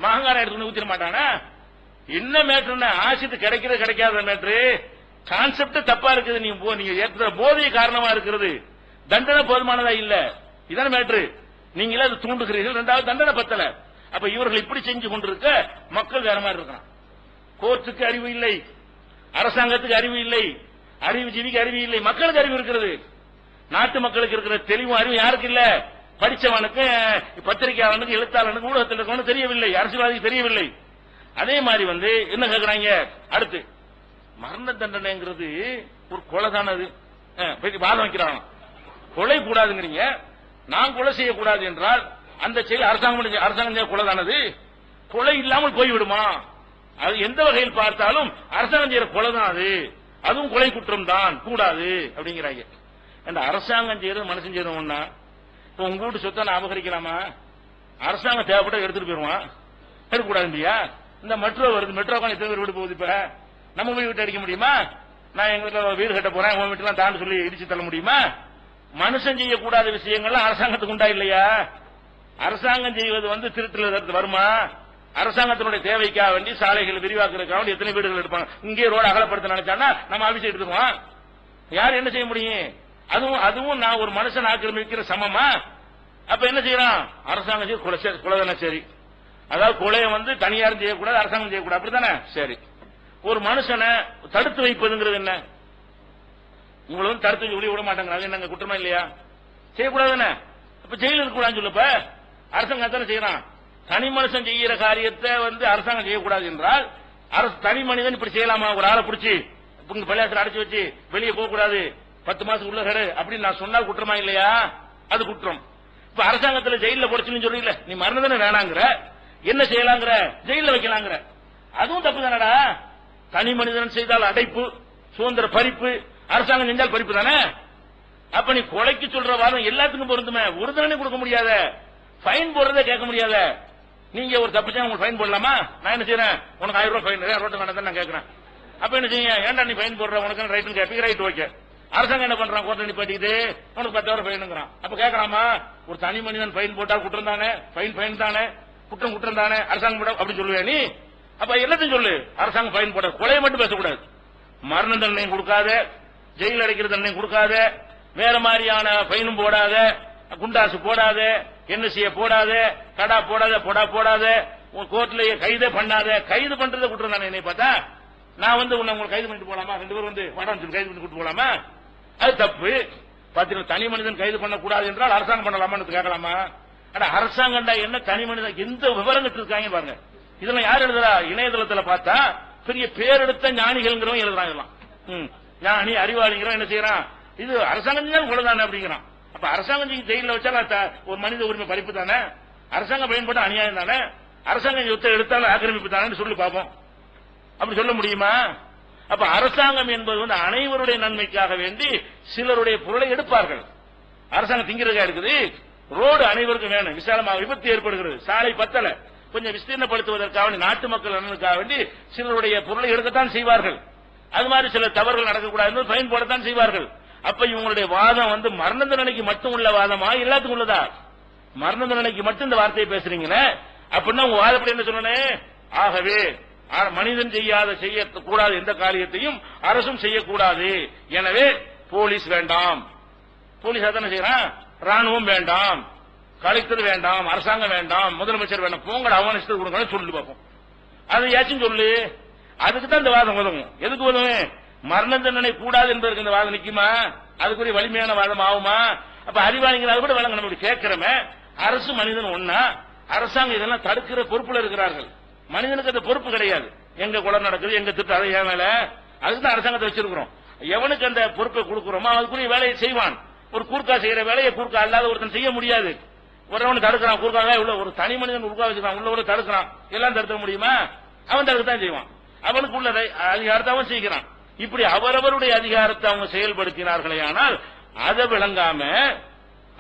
மகங்காரம் எடுத்து ஊத்திட மாட்டானா? என்ன மேட்ருன்னா ஆசிட் கிடைக்கிறது கிடைக்காத மேட்ரு. கான்செப்ட் தப்பா இருக்குது. நீங்க ஏற்ற போதை காரணமா இருக்கிறது. தண்டனை போதுமானதா இல்ல. இதான மேட்ரு. நீங்களே அது தூண்டுகிறீர்கள். ரெண்டாவது தண்டனை பத்தல. அப்ப இவர்கள் இப்படி செஞ்சு கொண்டிருக்க மக்கள் வேற மாதிரி இருக்கான். கோர்ட்டுக்கு அறிவு இல்லை, அரசாங்கத்துக்கு அறிவு இல்லை, அறிவுஜீவிக்கு அறிவு இல்லை, மக்களுக்கு அறிவு இருக்கிறது. நாட்டு மக்களுக்கு இருக்கிற தெளிவும் அறிவு யாருக்கு இல்ல? படிச்சவனுக்கு, பத்திரிகையாளனுக்கு, எழுத்தாளனுக்கு, ஊடகத்தில் இருக்கவனுக்கு தெரியவில்லை, அரசியல்வாதிக்கு தெரியவில்லை. அதே மாதிரி என்ன கேட்கிறாங்க அடுத்து, மரண தண்டனைங்கிறது ஒரு கொலைதானது வாதம் வைக்கிறாங்க. கொலை கூடாதுங்கிறீங்க, நான் கொலை செய்யக்கூடாது என்றால் அந்த செயல் அரசாங்கம் கொலைதானது. கொலை இல்லாமல் போய்விடுமா? அது எந்த வகையில் பார்த்தாலும் அரசாங்கம் செய்யற கொலை தான் அது, அதுவும் கொலை குற்றம் தான், கூடாது அப்படிங்கிறாங்க. அந்த அரசாங்கம் செய்யறது மனுஷன் செய்யறது ஒண்ணா? இப்ப உங்க வீட்டு சொத்தை நான் அபகரிக்கலாமா? அரசாங்கம் தேவைப்பட்ட எடுத்துட்டு போயிருவான், எடுக்கக்கூடாது இல்லையா? இந்த மெட்ரோ வருது, மெட்ரோக்கான எத்தனை பேர் வீடு போகுது? இப்ப நம்ம போய் வீட்டு அடிக்க முடியுமா? நான் எங்க வீட்டுல வீடு கட்ட போறேன், உங்க வீட்டுலாம் தாண்டி சொல்லி இடிச்சு தள்ள முடியுமா? மனுஷன் செய்யக்கூடாத விஷயங்கள்லாம் அரசாங்கத்துக்கு உண்டா இல்லையா? அரசாங்கம் செய்வது திருட்டுல வருமா? அரசாங்கத்தினுடைய தேவைக்காக வேண்டி சாலைகள் விரிவாக்குறதுக்காக வேண்டி எத்தனை வீடுகள் எடுப்பாங்க. இங்கே ரோடு அகலப்படுத்த நினைச்சானா நம்ம ஆபீஸ் எடுத்துக்குவோம். யார் என்ன செய்ய முடியும்? அதுவும் நான் ஒரு மனுஷன் ஆக்கிரமிக்கிற சமமா? அப்ப என்ன செய்யறான்? அரசாங்கம் செய்ய கொலை தானே சரி. அதாவது கொலையை தனியாரும் செய்யக்கூடாது, அரசாங்கம் செய்யக்கூடாது, அப்படித்தானே சரி. ஒரு மனுஷனை தடுத்து வைப்பதுங்கிறது என்ன? உங்களை தடுத்து வச்சு விட மாட்டாங்க, அது என்னங்க குற்றமா இல்லையா? செய்யக்கூடாதுன்னு அப்ப ஜெயில இருக்கக்கூடாதுன்னு சொல்லப்ப அரசாங்கம் தானே செய்யறான். தனி மனுஷன் செய்யற காரியத்தை அரசாங்கம் செய்யக்கூடாது என்றால் தனி மனிதன் இப்படி செய்யலாமா? ஒரு ஆளை பிடிச்சி பள்ளியாசல் அடைச்சு வச்சு வெளியே போக கூடாது, 10 மாசம் உள்ள கரு அப்படின்னு நான் சொன்னால் குற்றமா இல்லையா? அது குற்றம். இப்ப அரசாங்கத்துல ஜெயில போடுச்சுன்னு சொல்லல, நீ மரணதானே வேணாங்கிற, என்ன செய்யலாங்கிற? ஜெயில வைக்கலாங்கிற, அதுவும் தப்பு தானடா. தனி மனிதன் செய்தால் அடைப்பு, சுதந்திர பறிப்பு, அரசாங்கம் செஞ்சால் பறிப்பு தானே. அப்ப நீ கொலைக்கு சொல்ற வாதம் எல்லாத்துக்கும் பொருந்துமே. ஒரு தண்டனை கொடுக்க முடியாத, ஃபைன் போடுறதே கேட்க முடியாத. நீங்க ஒரு தப்பு செய்ய உங்களுக்கு ஃபைன் போடலாமா? நான் என்ன செய்யறேன், உனக்கு 1000 ரூபாய் ஃபைன் ரோட்டு வேண்டாம் நான் கேட்கறேன். அப்ப என்ன செய்ய, ஏன்டா நீ ஃபைன் போடுற, உனக்கு ரைட்டு கேட்பீங்க, ரைட் ஓகே. அரசாங்கம் என்ன பண்றான், கோர்ட்ல நிப்பாட்டிட்டு உனக்கு 10,000 ஃபைனுங்கிறான். அப்ப கேட்கலாமா? ஒரு தனி மனிதன் ஃபைன் போட்டால் குற்றம் தானே, ஃபைன் தானே, குற்றம் தானே, அரசாங்கம் போட அப்படின்னு சொல்லுவேன் நீ? அப்ப எல்லாத்தையும் சொல்லு, அரசாங்கம் ஃபைன் போட, கொலையை மட்டும் பேசக்கூடாது. மரண தண்டனையும் கொடுக்காத, ஜெயில் அடைக்கிற தண்டனையும் கொடுக்காத, வேற மாதிரியான ஃபைனும் போடாத, குண்டாசு போடாத, என்எஸ்சியை போடாத, கடா போடாத, கோர்ட்லயே கைதே பண்ணாத. கைது பண்றதை குற்றம் தானே என்னை பார்த்தா? நான் உங்களை கைது பண்ணிட்டு போலாமா? 2 பேரும் வடம் சொல்லி கைது பண்ணி கூட்டு போலாமா? அது தப்பு. பாத்தீங்கன்னா தனி மனிதன் கைது பண்ணக்கூடாது என்றால் அரசாங்கம் பண்ணலாமான்னு கேட்கலாமா? ஆனா அரசாங்கம்டா என்ன, தனி மனிதன் எந்த விவரம் இருக்காங்க பாருங்க. இதெல்லாம் யார் எழுதுறா? இணையதளத்துல பார்த்தா பெரிய பேரெடுத்த ஞானிகள்ங்கிறவங்க எழுதுறாங்க. ஞானி அறிவாளிங்கிறவன் என்ன செய்யறான்? இது அரசாங்கம் செஞ்சாலும் கொலை தானே அப்படிங்கிறான். அப்ப அரசாங்கம் ஜெயில வச்சா ஒரு மனித உரிமை பறிப்பு தானே, அரசாங்கம் பயன்பட்ட அநியாயம் தானே, அரசாங்கம் யுத்தம் எடுத்தாலும் ஆக்கிரமிப்பு தானே சொல்லி பார்ப்போம். அப்படி சொல்ல முடியுமா? அப்ப அரசாங்கம் என்பது வந்து அனைவருடைய நன்மைக்காக வேண்டி சிலருடைய பொருளை எடுப்பார்கள். அரசாங்கம் திங்கிறதா இருக்குது, ரோடு அனைவருக்கும் வேணும், விசாலமாக விபத்து ஏற்படுகிறது, சாலை பத்தல, கொஞ்சம் விஸ்தீர்ணப்படுத்துவதற்காக நாட்டு மக்கள் நலனுக்காக வேண்டி சிலருடைய பொருளை எடுக்கத்தான் செய்வார்கள். அது மாதிரி சில தவறுகள் நடக்கக்கூடாது ஃபைன் போடத்தான் செய்வார்கள். அப்ப இவங்களுடைய வாதம் வந்து மரண தண்டனைக்கு மட்டும் உள்ள வாதமா எல்லாத்துக்கும் உள்ளதா? மரண தண்டனைக்கு மட்டும் இந்த வார்த்தையை பேசுறீங்களே, அப்படின்னா உங்க வாதப்படி என்ன சொல்லணும்? ஆகவே மனிதன் செய்யக்கூடாது எந்த காரியத்தையும் அரசும் செய்யக்கூடாது. எனவே போலீஸ் வேண்டாம், போலீஸ் அதான செய்யறான், ராணுவம் வேண்டாம், கலெக்டர் வேண்டாம், அரசாங்கம் வேண்டாம், முதலமைச்சர் வேண்டாம், போங்கட அவனிஷ்டத்தை கொடுங்க சொல்லி பார்ப்போம். அதை ஏச்சும் சொல்லு. அதுக்கு தான் இந்த வாதம் உதவும். எதுக்கு உதவும்? மரண தண்டனை கூடாது என்பதற்கு இந்த வாதம் நிக்குமா? அதுக்குரிய வலிமையான வாதம் ஆகுமா? அப்ப அறிவாளிகள் கூட வழங்க நம்ம கேட்கிறோமே, அரசு மனிதன் ஒன்னா, அரசாங்கம் இதெல்லாம் தடுக்கிற பொறுப்புல இருக்கிறார்கள். மனிதனுக்கு அந்த பொறுப்பு கிடையாது. எங்க கொலை நடக்குது, எங்க திட்டம், அதை ஏன் வேலை, அதுதான் அரசாங்கத்தை வச்சிருக்கிறோம். எவனுக்கு அந்த பொறுப்பை கொடுக்கிறோமோ அதுக்குரிய வேலையை செய்வான். ஒரு கூர்க்கா செய்யற வேலையை கூர்க்கா அல்லாத ஒருத்தன் செய்ய முடியாது. ஒருவன் தடுக்கிறான், கூர்க்காக உள்ள ஒரு தனி மனிதன் உருவா வச்சுக்கிறான், உள்ள ஒரு தடுக்கிறான், எல்லாம் தடுக்க முடியுமா? அவன் தடுக்கத்தான் செய்வான். அவனுக்கு உள்ள அதிகாரத்தை அவன் செய்கிறான். இப்படி அவரவருடைய அதிகாரத்தை அவங்க செயல்படுத்தினார்களே, ஆனால் அதை விளங்காம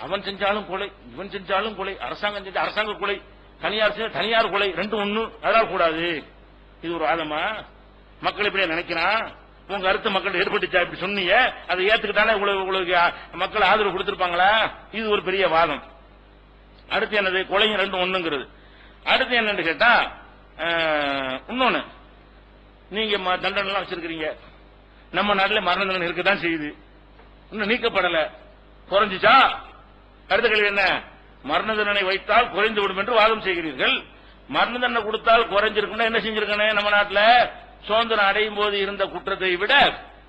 அவன் செஞ்சாலும் கொலை, இவன் செஞ்சாலும் கொலை, அரசாங்கம் செஞ்ச அரசாங்க கொலை, தனியார் செஞ்ச தனியார் கொலை, ரெண்டு ஒண்ணு, அதனால கூடாது. இது ஒரு ஆதமா? மக்கள் இப்படியா நினைக்கிறான்? உங்க கருத்து மக்கள் ஏற்பட்டுச்சா? இப்படி சொன்னீங்க, அதை ஏத்துக்கிட்டாலே உங்களுக்கு மக்கள் ஆதரவு கொடுத்திருப்பாங்களா? இது ஒரு பெரிய வாதம். அடுத்து என்னது? கொலையும் ரெண்டு ஒண்ணுங்கிறது. அடுத்து என்னன்னு கேட்டா, இன்னொன்னு, நீங்க தண்டனை எல்லாம் வச்சிருக்கீங்க, நம்ம நாட்டில் மரண தண்டனை இருக்கதான் செய்யுது, இன்னும் நீக்கப்படல, குறைஞ்சிச்சா? அடுத்த கேள்வி என்ன? மரண தண்டனை வைத்தால் குறைந்து விடும் என்று வாதம் செய்கிறீர்கள். மரண தண்டனை கொடுத்தால் குறைஞ்சிருக்குன்னா என்ன செஞ்சிருக்கணும்? நம்ம நாட்டில் சுதந்திரம் அடையும் போது இருந்த குற்றத்தை விட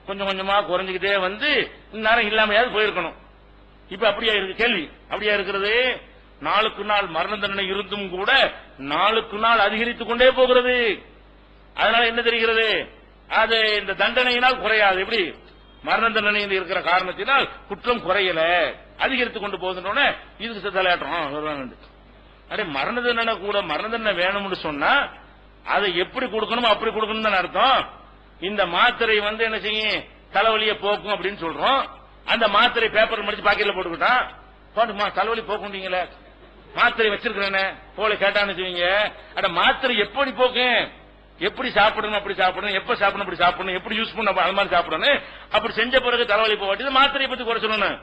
கொஞ்சம் கொஞ்சமா குறைஞ்சிக்கிட்டே வந்து இந்நேரம் இல்லாமையாவது போயிருக்கணும். இப்ப அப்படியா இருக்கு கேள்வி? அப்படியா இருக்கிறது? நாளுக்கு நாள் மரண தண்டனை இருந்தும் கூட நாளுக்கு நாள் அதிகரித்துக் கொண்டே போகிறது. அதனால என்ன தெரிகிறது? அது இந்த தண்டனையினால் குறையாது. எப்படி? மரண தண்டனை இருக்கிற காரணத்தினால் குற்றம் குறையல, அதிகரித்துக் கொண்டு போகுதுன்னு இதுக்கு தலையாட்டம். அடே, மரண தண்டனை கூட மரண தண்டனை வேணும்னு சொன்னா அதை எப்படி கொடுக்கணும் அப்படி கொடுக்கணும் தான் அர்த்தம். இந்த மாத்திரை வந்து என்ன செய்யும்? தலைவலியை போக்கும் அப்படின்னு சொல்றோம். அந்த மாத்திரை பேப்பர் முடிச்சு பாக்கெட்ல போட்டுக்கிட்டான், போட்டுமா தலைவலி போக்குண்டீங்களே, மாத்திரை வச்சிருக்கிறேன்னு போல கேட்டான்னு செய்வீங்க. அட, மாத்திரை எப்படி போக்கும்? எப்படி சாப்பிடணும் அப்படி சாப்பிடணும், எப்ப சாப்பிடணும் அப்படி சாப்பிடணும், எப்படி யூஸ் பண்ணணும் அது மாதிரி சாப்பிடணும். அப்படி செஞ்ச பிறகு தலைவலி போகாட்டி மாத்திரையை பத்தி குறை சொல்லணும்.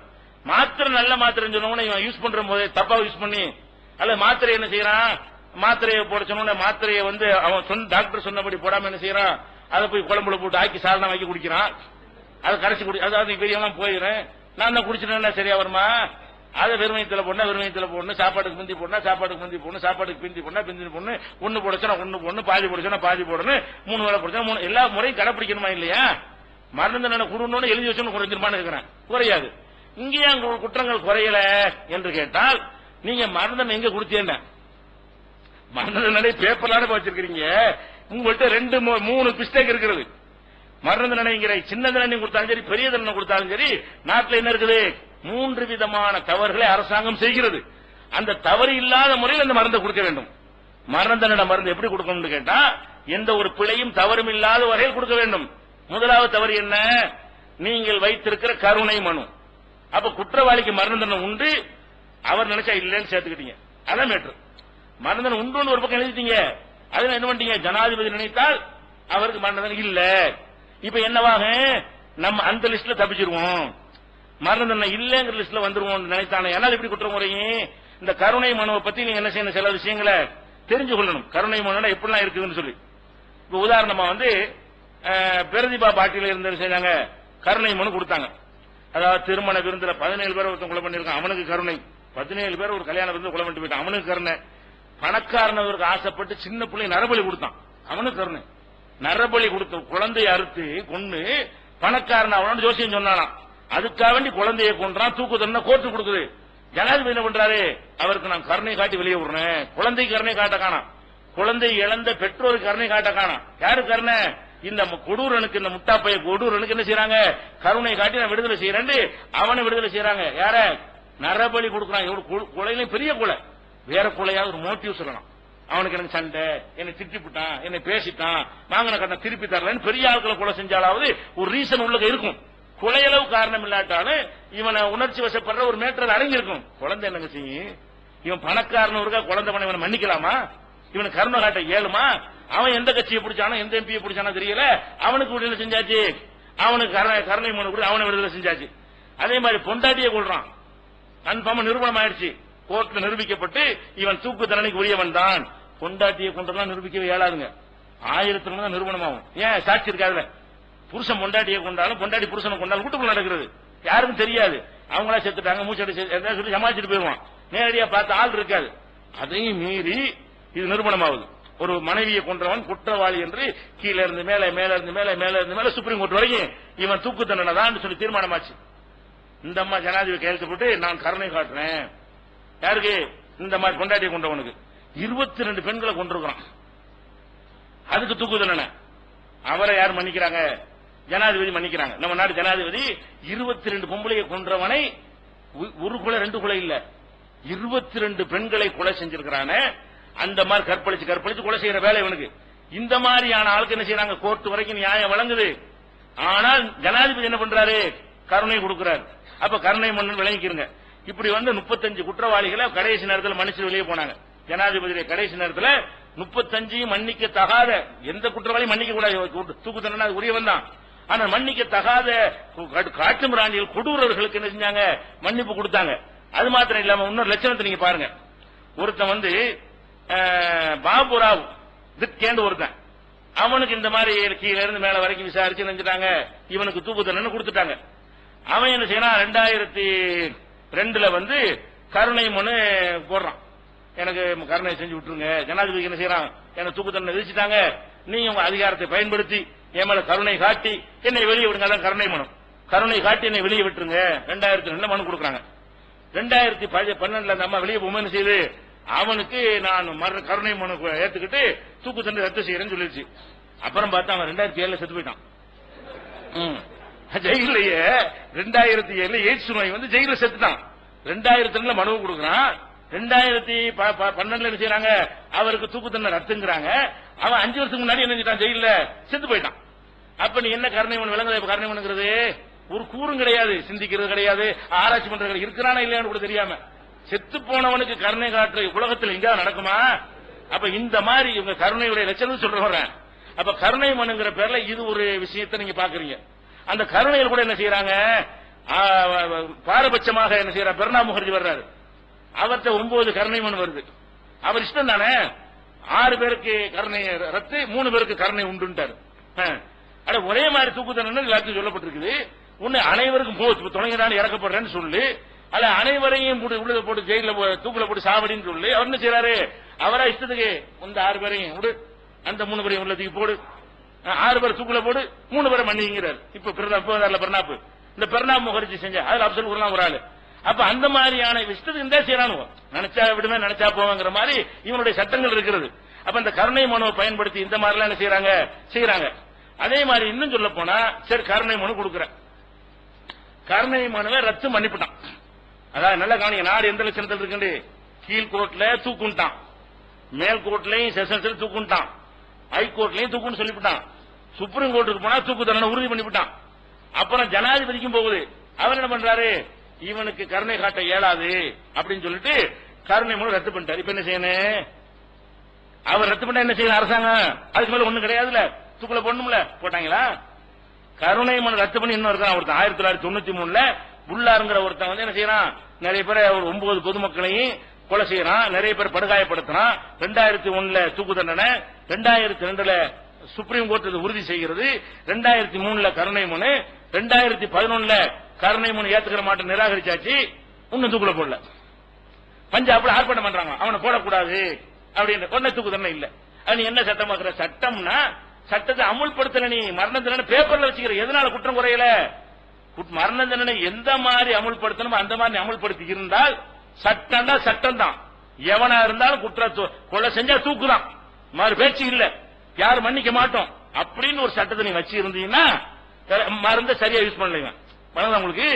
மாத்திரை நல்ல மாத்திரை சொன்னோம்னா இவன் யூஸ் பண்ற போது தப்பா யூஸ் பண்ணி, அல்ல மாத்திரை என்ன செய்யறான்? மாத்திரையை போட சொன்ன மாத்திரையை வந்து அவன் டாக்டர் சொன்னபடி போடாம என்ன செய்யறான்? அதை போய் குழம்புல போட்டு ஆக்கி சாதனை வாங்கி குடிக்கிறான். அதை கரைச்சி அதாவது பெரியவெல்லாம் போயிடுறேன், நான் தான் குடிச்சிட்டேன்னா சரியா வருமா? அதை வெறுமையத்தில் போடணும், வெறுமையத்தில் போடணும், சாப்பாட்டுக்கு முந்தி போடணும், சாப்பாட்டுக்கு முந்தி போடணும், சாப்பாட்டுக்கு பிந்தி போடணும், பிந்தி போடணும், ஒன்னு போடச்சுன்னா ஒன்னு போடணும், பாதி போடச்சுன்னா பாதி போடணும், 3 வேளை போடச்சா 3, எல்லா முறையும் கடைப்பிடிக்கணுமா இல்லையா? மரண தண்டனை கொடுன்னு எழுதி வச்சு குறைஞ்சிருமான்னு இருக்கிறேன், குறையாது. இங்கேயே குற்றங்கள் குறையல என்று கேட்டால் நீங்க மரண தண்டனை எங்க கொடுத்தீங்க? மரண தண்டனை பேப்பர்லான வச்சிருக்கீங்க. உங்கள்கிட்ட 2-3 மிஸ்டேக் இருக்கிறது. மரண தண்டனைங்கிற சின்ன தண்டனை கொடுத்தாலும் சரி, பெரிய தண்டனை கொடுத்தாலும் சரி, நாட்டில் என்ன இருக்குது? 3 விதமான தவறுகளை அரசாங்கம் செய்கிறது. அந்த தவறு இல்லாத முறையில் அந்த மருந்தை கொடுக்க வேண்டும். மரண தண்டனை மருந்து எப்படி கொடுக்கணும்னு கேட்டா, எந்த ஒரு பிழையும் தவறும் இல்லாத வகையில் கொடுக்க வேண்டும். முதலாவது தவறு என்ன? நீங்கள் வைத்திருக்கிற கருணை மனு. அப்ப குற்றவாளிக்கு மரண தண்டனை உண்டு, அவர் நினைச்சா இல்லைன்னு சேர்த்துக்கிட்டீங்க, அதான் மேட்ரு. மரண தண்டனை உண்டு ஒரு பக்கம் எழுதிட்டீங்க, அதுல என்ன பண்ணீங்க? ஜனாதிபதி நினைத்தால் அவருக்கு மரண தண்டனை இல்ல. இப்ப என்னவாக? நம்ம அந்த லிஸ்ட்ல தப்பிச்சிருவோம், மரண தண்டனை இல்லங்கிற லிஸ்ட்ல வந்துருவோம் நினைத்தானே. ஏன்னா இப்படி குற்றம் முறையும் இந்த கருணை மனுவை பத்தி நீங்க என்ன செய்யணும்? சில விஷயங்களை தெரிஞ்சு கொள்ளணும். கருணை மனு எப்படிலாம் இருக்குதுன்னு சொல்லி. இப்ப உதாரணமா வந்து பிரதிபா பாட்டில இருந்து செஞ்சாங்க, கருணை மனு கொடுத்தாங்க. அதாவது திருமண விருந்துல 17 பேர் ஒருத்தன் கொலை பண்ணிருக்கான், அவனுக்கு கருணை. 17 பேர் ஒரு கல்யாண விருந்து கொலை பண்ணிட்டு போயிட்டான், அவனுக்கு கருணை. பணக்காரனவருக்கு ஆசைப்பட்டு சின்ன பிள்ளை நரபலி கொடுத்தான், அவனுக்கு கருணை. நரபலி கொடுத்த குழந்தையை அறுத்து கொண்டு பணக்காரன் அவனோட ஜோசியம் சொன்னானாம், அதுக்காக வேண்டி குழந்தையை கொன்றான், தூக்கு தண்டனை கோர்ட்டு கொடுக்குது. ஜனாதிபதி என்ன பண்றாரு? அவருக்கு நான் கருணை காட்டி வெளியே விடுறேன். குழந்தைக்கு கருணை காட்ட காணாம், குழந்தை இழந்த பெற்றோருக்கு கருணை காட்ட காணாம். யாரு கருணை? இந்த கொடூரனுக்கு, இந்த முட்டாப்பைய கொடூரனுக்கு என்ன செய்யறாங்க? கருணை காட்டி நான் விடுதலை செய்யறேன், அவனை விடுதலை செய்யறாங்க. யார? நரபலி கொடுக்குறாங்க. கொலையிலும் பெரிய கொலை, வேற கொலையாவது ஒரு மோட்டிவ் சொல்லலாம். அவனுக்கு எனக்கு சண்டை, என்னை திட்டிவிட்டான், என்னை பேசிட்டான், வாங்கின கண்ண திருப்பி தரலன்னு பெரிய ஆட்களை கொலை செஞ்சாலாவது ஒரு ரீசன் உள்ள இருக்கும். கொலையளவு காரணம் இல்லாட்டாலும் இவனை உணர்ச்சி வசப்படுற ஒரு மேட்டர் அடங்கி இருக்கும். குழந்தை என்னங்க செய்யும்? இவன் பணக்காரன் இருக்கா, குழந்தை பண்ண இவனை மன்னிக்கலாமா? இவனுக்கு கருணை காட்ட இயலுமா? அவன் எந்த கட்சியை பிடிச்சானோ எந்த எம்பியை பிடிச்சானோ தெரியல, அவனுக்கு விடுதலை செஞ்சாச்சு. அவனுக்கு கருணை மனு கூட அவனை விடுதலை செஞ்சாச்சு. அதே மாதிரி பொண்டாட்டியை கொள்றான், கன்ஃபார்மா நிரூபணம் ஆயிடுச்சு, கோர்ட்ல நிரூபிக்கப்பட்டு இவன் தூக்கு தண்டனைக்கு உரியவன் தான். பொண்டாட்டியை கொண்டதான் நிரூபிக்கவே இயலாதுங்க. 1000 தான் நிரூபணம் ஆகும். ஏன்? சாட்சி இருக்காதுல. புருஷன் பொண்டாட்டியை கொண்டாலும் பொண்டாட்டி புருஷனை கொண்டாலும் வீட்டுக்குள்ள நடக்கிறது, யாருக்கும் தெரியாது. அவங்களா செத்துட்டாங்க, மூச்சடி சொல்லி சமாளிச்சுட்டு போயிருவான். நேரடியா பார்த்து ஆள் இருக்காது. அதையும் மீறி இது நிரூபணம் ஆகுது. ஒரு மனைவியை கொன்றவன் குற்றவாளி என்று கீழே இருந்து மேல, மேல இருந்து மேல, மேல இருந்து மேல சுப்ரீம் கோர்ட் வரைக்கும் இவன் தூக்கு தண்டனை தான் சொல்லி தீர்மானமாச்சு. இந்த அம்மா ஜனாதிபதி கையெழுத்து போட்டு நான் கருணை காட்டுறேன். யாருக்கு? இந்த மாதிரி கொண்டாட்டியை கொண்டவனுக்கு. 22 பெண்களை கொண்டிருக்கிறான், அதுக்கு தூக்கு தண்டனை. அவரை யார் மன்னிக்கிறாங்க? ஜனாதிபதி மன்னிக்கிறாங்க. நம்ம நாடு ஜனாதிபதி 22 பொம்பளையை கொன்றவனை ஒரு கொலை 2 கொலை இல்ல 22 பெண்களை கொலை செஞ்சிருக்கிறான. அந்த மாதிரி கற்பழிச்சு கொலை செய்யற வேலை இவனுக்கு. இந்த மாதிரியான ஆளுக்கு என்ன செய்யறாங்க? கோர்ட் வரைக்கும் நியாயம் வழங்குது. ஆனால் ஜனாதிபதி என்ன பண்றாரு? கருணை கொடுக்கிறார். அப்ப கருணை மன்னன் விளங்கிக்கிறங்க. இப்படி 35 குற்றவாளிகளை கடைசி நேரத்தில் மன்னிச்சு வெளியே போனாங்க. ஜனாதிபதி கடைசி நேரத்தில் 35 மன்னிக்க தகாத எந்த குற்றவாளியும் மன்னிக்க கூடாது, தூக்கு தண்டனை உரியவன் தான். ஆனால் மன்னிக்க தகாத காட்டு மிராண்டிகள் கொடூரர்களுக்கு என்ன செஞ்சாங்க? மன்னிப்பு கொடுத்தாங்க. அது மாத்திரம் இல்லாம இன்னொரு லட்சணத்தை நீங்க பாருங்க. ஒருத்தன் பாபுராவ் திக்கேண்டு ஒருத்தன், அவனுக்கு இந்த மாதிரி கீழ இருந்து மேல வரைக்கும் விசாரிச்சு நினைச்சிட்டாங்க, இவனுக்கு தூக்கு தண்டனை கொடுத்துட்டாங்க. அவன் என்ன செய்யறான்? 2002 கருணை மனு போடுறான். எனக்கு கருணை செஞ்சு விட்டுருங்க. ஜனாதிபதி என்ன செய்யறான்? எனக்கு தூக்கு தண்டனை விதிச்சுட்டாங்க, நீங்க உங்க அதிகாரத்தை பயன்படுத்தி என் மேல கருணை காட்டி என்னை வெளியே விடுங்க. அதான் கருணை மனு. கருணை காட்டி என்னை வெளியே விட்டுருங்க. 2002 மனு கொடுக்குறாங்க. 2012 அந்த அம்மா வெளியே போகும்போது என்ன செய்யுது? அவனுக்கு நான் கருணை மனு ஏத்துக்கிட்டு தூக்கு தண்டனை ரத்து செய்யறேன்னு சொல்லிடுச்சு. அப்புறம் பார்த்தா அவன் 2007 செத்து போயிட்டான். ஜெயிலேயே 2007 எய்ட்ஸ் நோய் ஜெயில செத்துட்டான். 2002 மனு கொடுக்குறான். 2012 என்ன செய்யறாங்க? அவருக்கு தூக்கு தண்டனை ரத்துங்கிறாங்க. அவன் 5 வருஷத்துக்கு முன்னாடி என்ன செஞ்சான்? ஜெயில செத்து போயிட்டான். அப்ப நீ என்ன கருணை மனு விளங்குது? கருணை மனுங்கிறது ஒரு கூறும் கிடையாது, சிந்திக்கிறது கிடையாது, ஆராய்ச்சி பண்றது இருக்கிறானா இல்லையான்னு கூட தெரியாம செத்து போனவனுக்கு கருணை காற்று உலகத்தில் எங்க நடக்குமா? அப்ப இந்த மாதிரி இவங்க கருணையுடைய லட்சணம் சொல்றேன். அப்ப கருணை மனுங்கிற பேர்ல இது ஒரு விஷயத்தை நீங்க பாக்குறீங்க. அந்த கருணையில் கூட என்ன செய்யறாங்க? பாரபட்சமாக என்ன செய்யற? பிரணாப் முகர்ஜி வர்றாரு, அவர்கிட்ட 9 கருணை மனு வருது. அவர் இஷ்டம் தானே, 6 பேருக்கு கருணை ரத்து, 3 பேருக்கு கருணை உண்டுட்டாரு. ஒரே மாதிரி தூக்கு தண்டனை எல்லாத்தையும் சொல்லப்பட்டிருக்குது. ஒன்னு அனைவருக்கும் போச்சு துணையினால இறக்கப்படுறேன்னு சொல்லு, அல்ல அனைவரையும் உள்ள போட்டு ஜெயில தூக்குல போட்டு சாவடின்னு சொல்லு. அவர் என்ன செய்யறாரு? அவரா இஷ்டத்துக்கு இந்த 6 பேரையும் விடு, அந்த 3 பேரையும் உள்ள தூக்கி போடு, 6 பேர் தூக்குல போடு, 3 பேரை மன்னிங்கிறார். இப்ப பிரணாப் இந்த பிரணாப் முகர்ஜி செஞ்ச அதுல அப்சல் ஒரு ஆளு. அப்ப அந்த மாதிரியான இஷ்டத்துக்கு இந்த செய்யறானு, நினைச்சா விடுமே நினைச்சா போவாங்கிற மாதிரி இவனுடைய சட்டங்கள் இருக்கிறது. அப்ப இந்த கருணை மனுவை பயன்படுத்தி இந்த மாதிரி எல்லாம் என்ன செய்யறாங்க. அதே மாதிரி இன்னும் சொல்ல போனா, சரி கருணை மனு கொடுக்கிற, கருணை மனுவை ரத்து மன்னிப்புட்டான். அதாவது நல்ல கவனிங்க, நாடு எந்த லட்சணத்தில் இருக்கு? கீழ் கோர்ட்ல தூக்குண்டான், மேல் கோர்ட்லயும் செஷன்ஸ்ல தூக்குண்டான், ஹைகோர்ட்லயும் தூக்குன்னு சொல்லிவிட்டான், சுப்ரீம் கோர்ட்டுக்கு போனா தூக்கு தண்டனை உறுதி பண்ணிவிட்டான். அப்புறம் ஜனாதிபதிக்கும் போகுது. அவர் என்ன பண்றாரு? இவனுக்கு கருணை காட்ட இயலாது அப்படின்னு சொல்லிட்டு கருணை மனு ரத்து பண்ணிட்டாரு. இப்ப என்ன செய்யணும்? அவர் ரத்து பண்ண என்ன செய்யணும்? அரசாங்கம் அதுக்கு மேல ஒண்ணும் கிடையாதுல, தூக்குல போடணும்ல, போட்டாங்களா? கருணை மனு ரத்து பண்ணி இன்னும் இருக்கான் ஒருத்தன். 1993 புல்லாருங்கிற ஒருத்தன் என்ன செய்யறான்? நிறைய பேர் ஒரு 9 பொதுமக்களையும் கொலை செய்யறான், நிறைய பேர் படுகாயப்படுத்தினான். 2001 தூக்கு தண்டனை, 2002 சுப்ரீம் கோர்ட் உறுதி செய்கிறது, 2003 கருணை மனு, 2011 கருணை மனு ஏத்துக்கிற மாட்டேன் நிராகரிச்சாச்சு, இன்னும் தூக்குல போடல. பஞ்சாப்ல ஆர்ப்பாட்டம் பண்றாங்க, அவனை போடக்கூடாது அப்படின்னு. கொண்டை தூக்கு தண்டனை இல்ல. அது என்ன சட்டமாக்குற? சட்டம்னா சட்டத்தை அமுல்படுத்தல. நீ மரண தண்டனை பேப்பர்ல வச்சுக்கிற, எதனால குற்றம் குறையல? மரண தண்டனை எந்த மாதிரி அமுல்படுத்தணும் அந்த மாதிரி அமுல்படுத்தி இருந்தால் சட்டம் தான் சட்டம் தான். எவனா இருந்தாலும் கொலை செஞ்சா தூக்குதான், மாறு பேச்சு இல்ல, யாரும் மன்னிக்க மாட்டோம். அப்படின்னு ஒரு சட்டத்தை நீ வச்சு இருந்தீங்கன்னா மருந்தை சரியா யூஸ் பண்ணலைங்க. உங்களுக்கு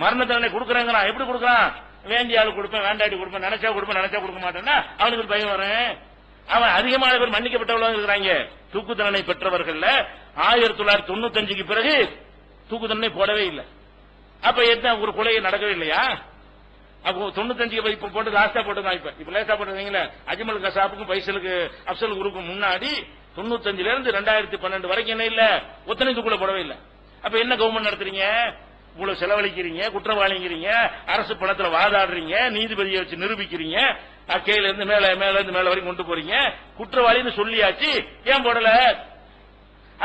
மரண தண்டனை கொடுக்குறாங்க, எப்படி கொடுக்குறான்? வேண்டிய ஆளு கொடுப்பேன், வேண்டாடி கொடுப்பேன், நினைச்சா கொடுப்பேன், நினைச்சா கொடுக்க மாட்டேன்னா அவனுக்கு பயம் வரும். அவன் அதிகமான பேர் மன்னிக்கப்பட்டவர்கள் இருக்கிறாங்க. தூக்கு தண்டனை பெற்றவர்கள் 1995க்கு பிறகு தூக்கு தண்டனை போடவே இல்லை. அப்ப என்ன ஒரு கொலை நடக்கவே இல்லையா? அப்போ 95 இப்ப போட்டு லாஸ்டா போட்டுதான். இப்ப லேசா போட்டுருக்கீங்களா? அஜ்மல் கசாப்புக்கும் பைசலுக்கு அப்சல் குருக்கும் முன்னாடி 95ல இருந்து 2012 வரைக்கும் என்ன இல்ல, ஒத்தனை தூக்குல போடவே இல்லை. அப்ப என்ன கவர்மெண்ட் நடத்துறீங்க? இவ்வளவு செலவழிக்கிறீங்க, குற்றவாளிங்கிறீங்க, அரசு பணத்துல வாதாடுறீங்க, நீதிபதியை வச்சு நிரூபிக்கிறீங்க, கீழ இருந்து மேல வரைக்கும் கொண்டு போறீங்க, குற்றவாளின்னு சொல்லியாச்சு, ஏன் போடல?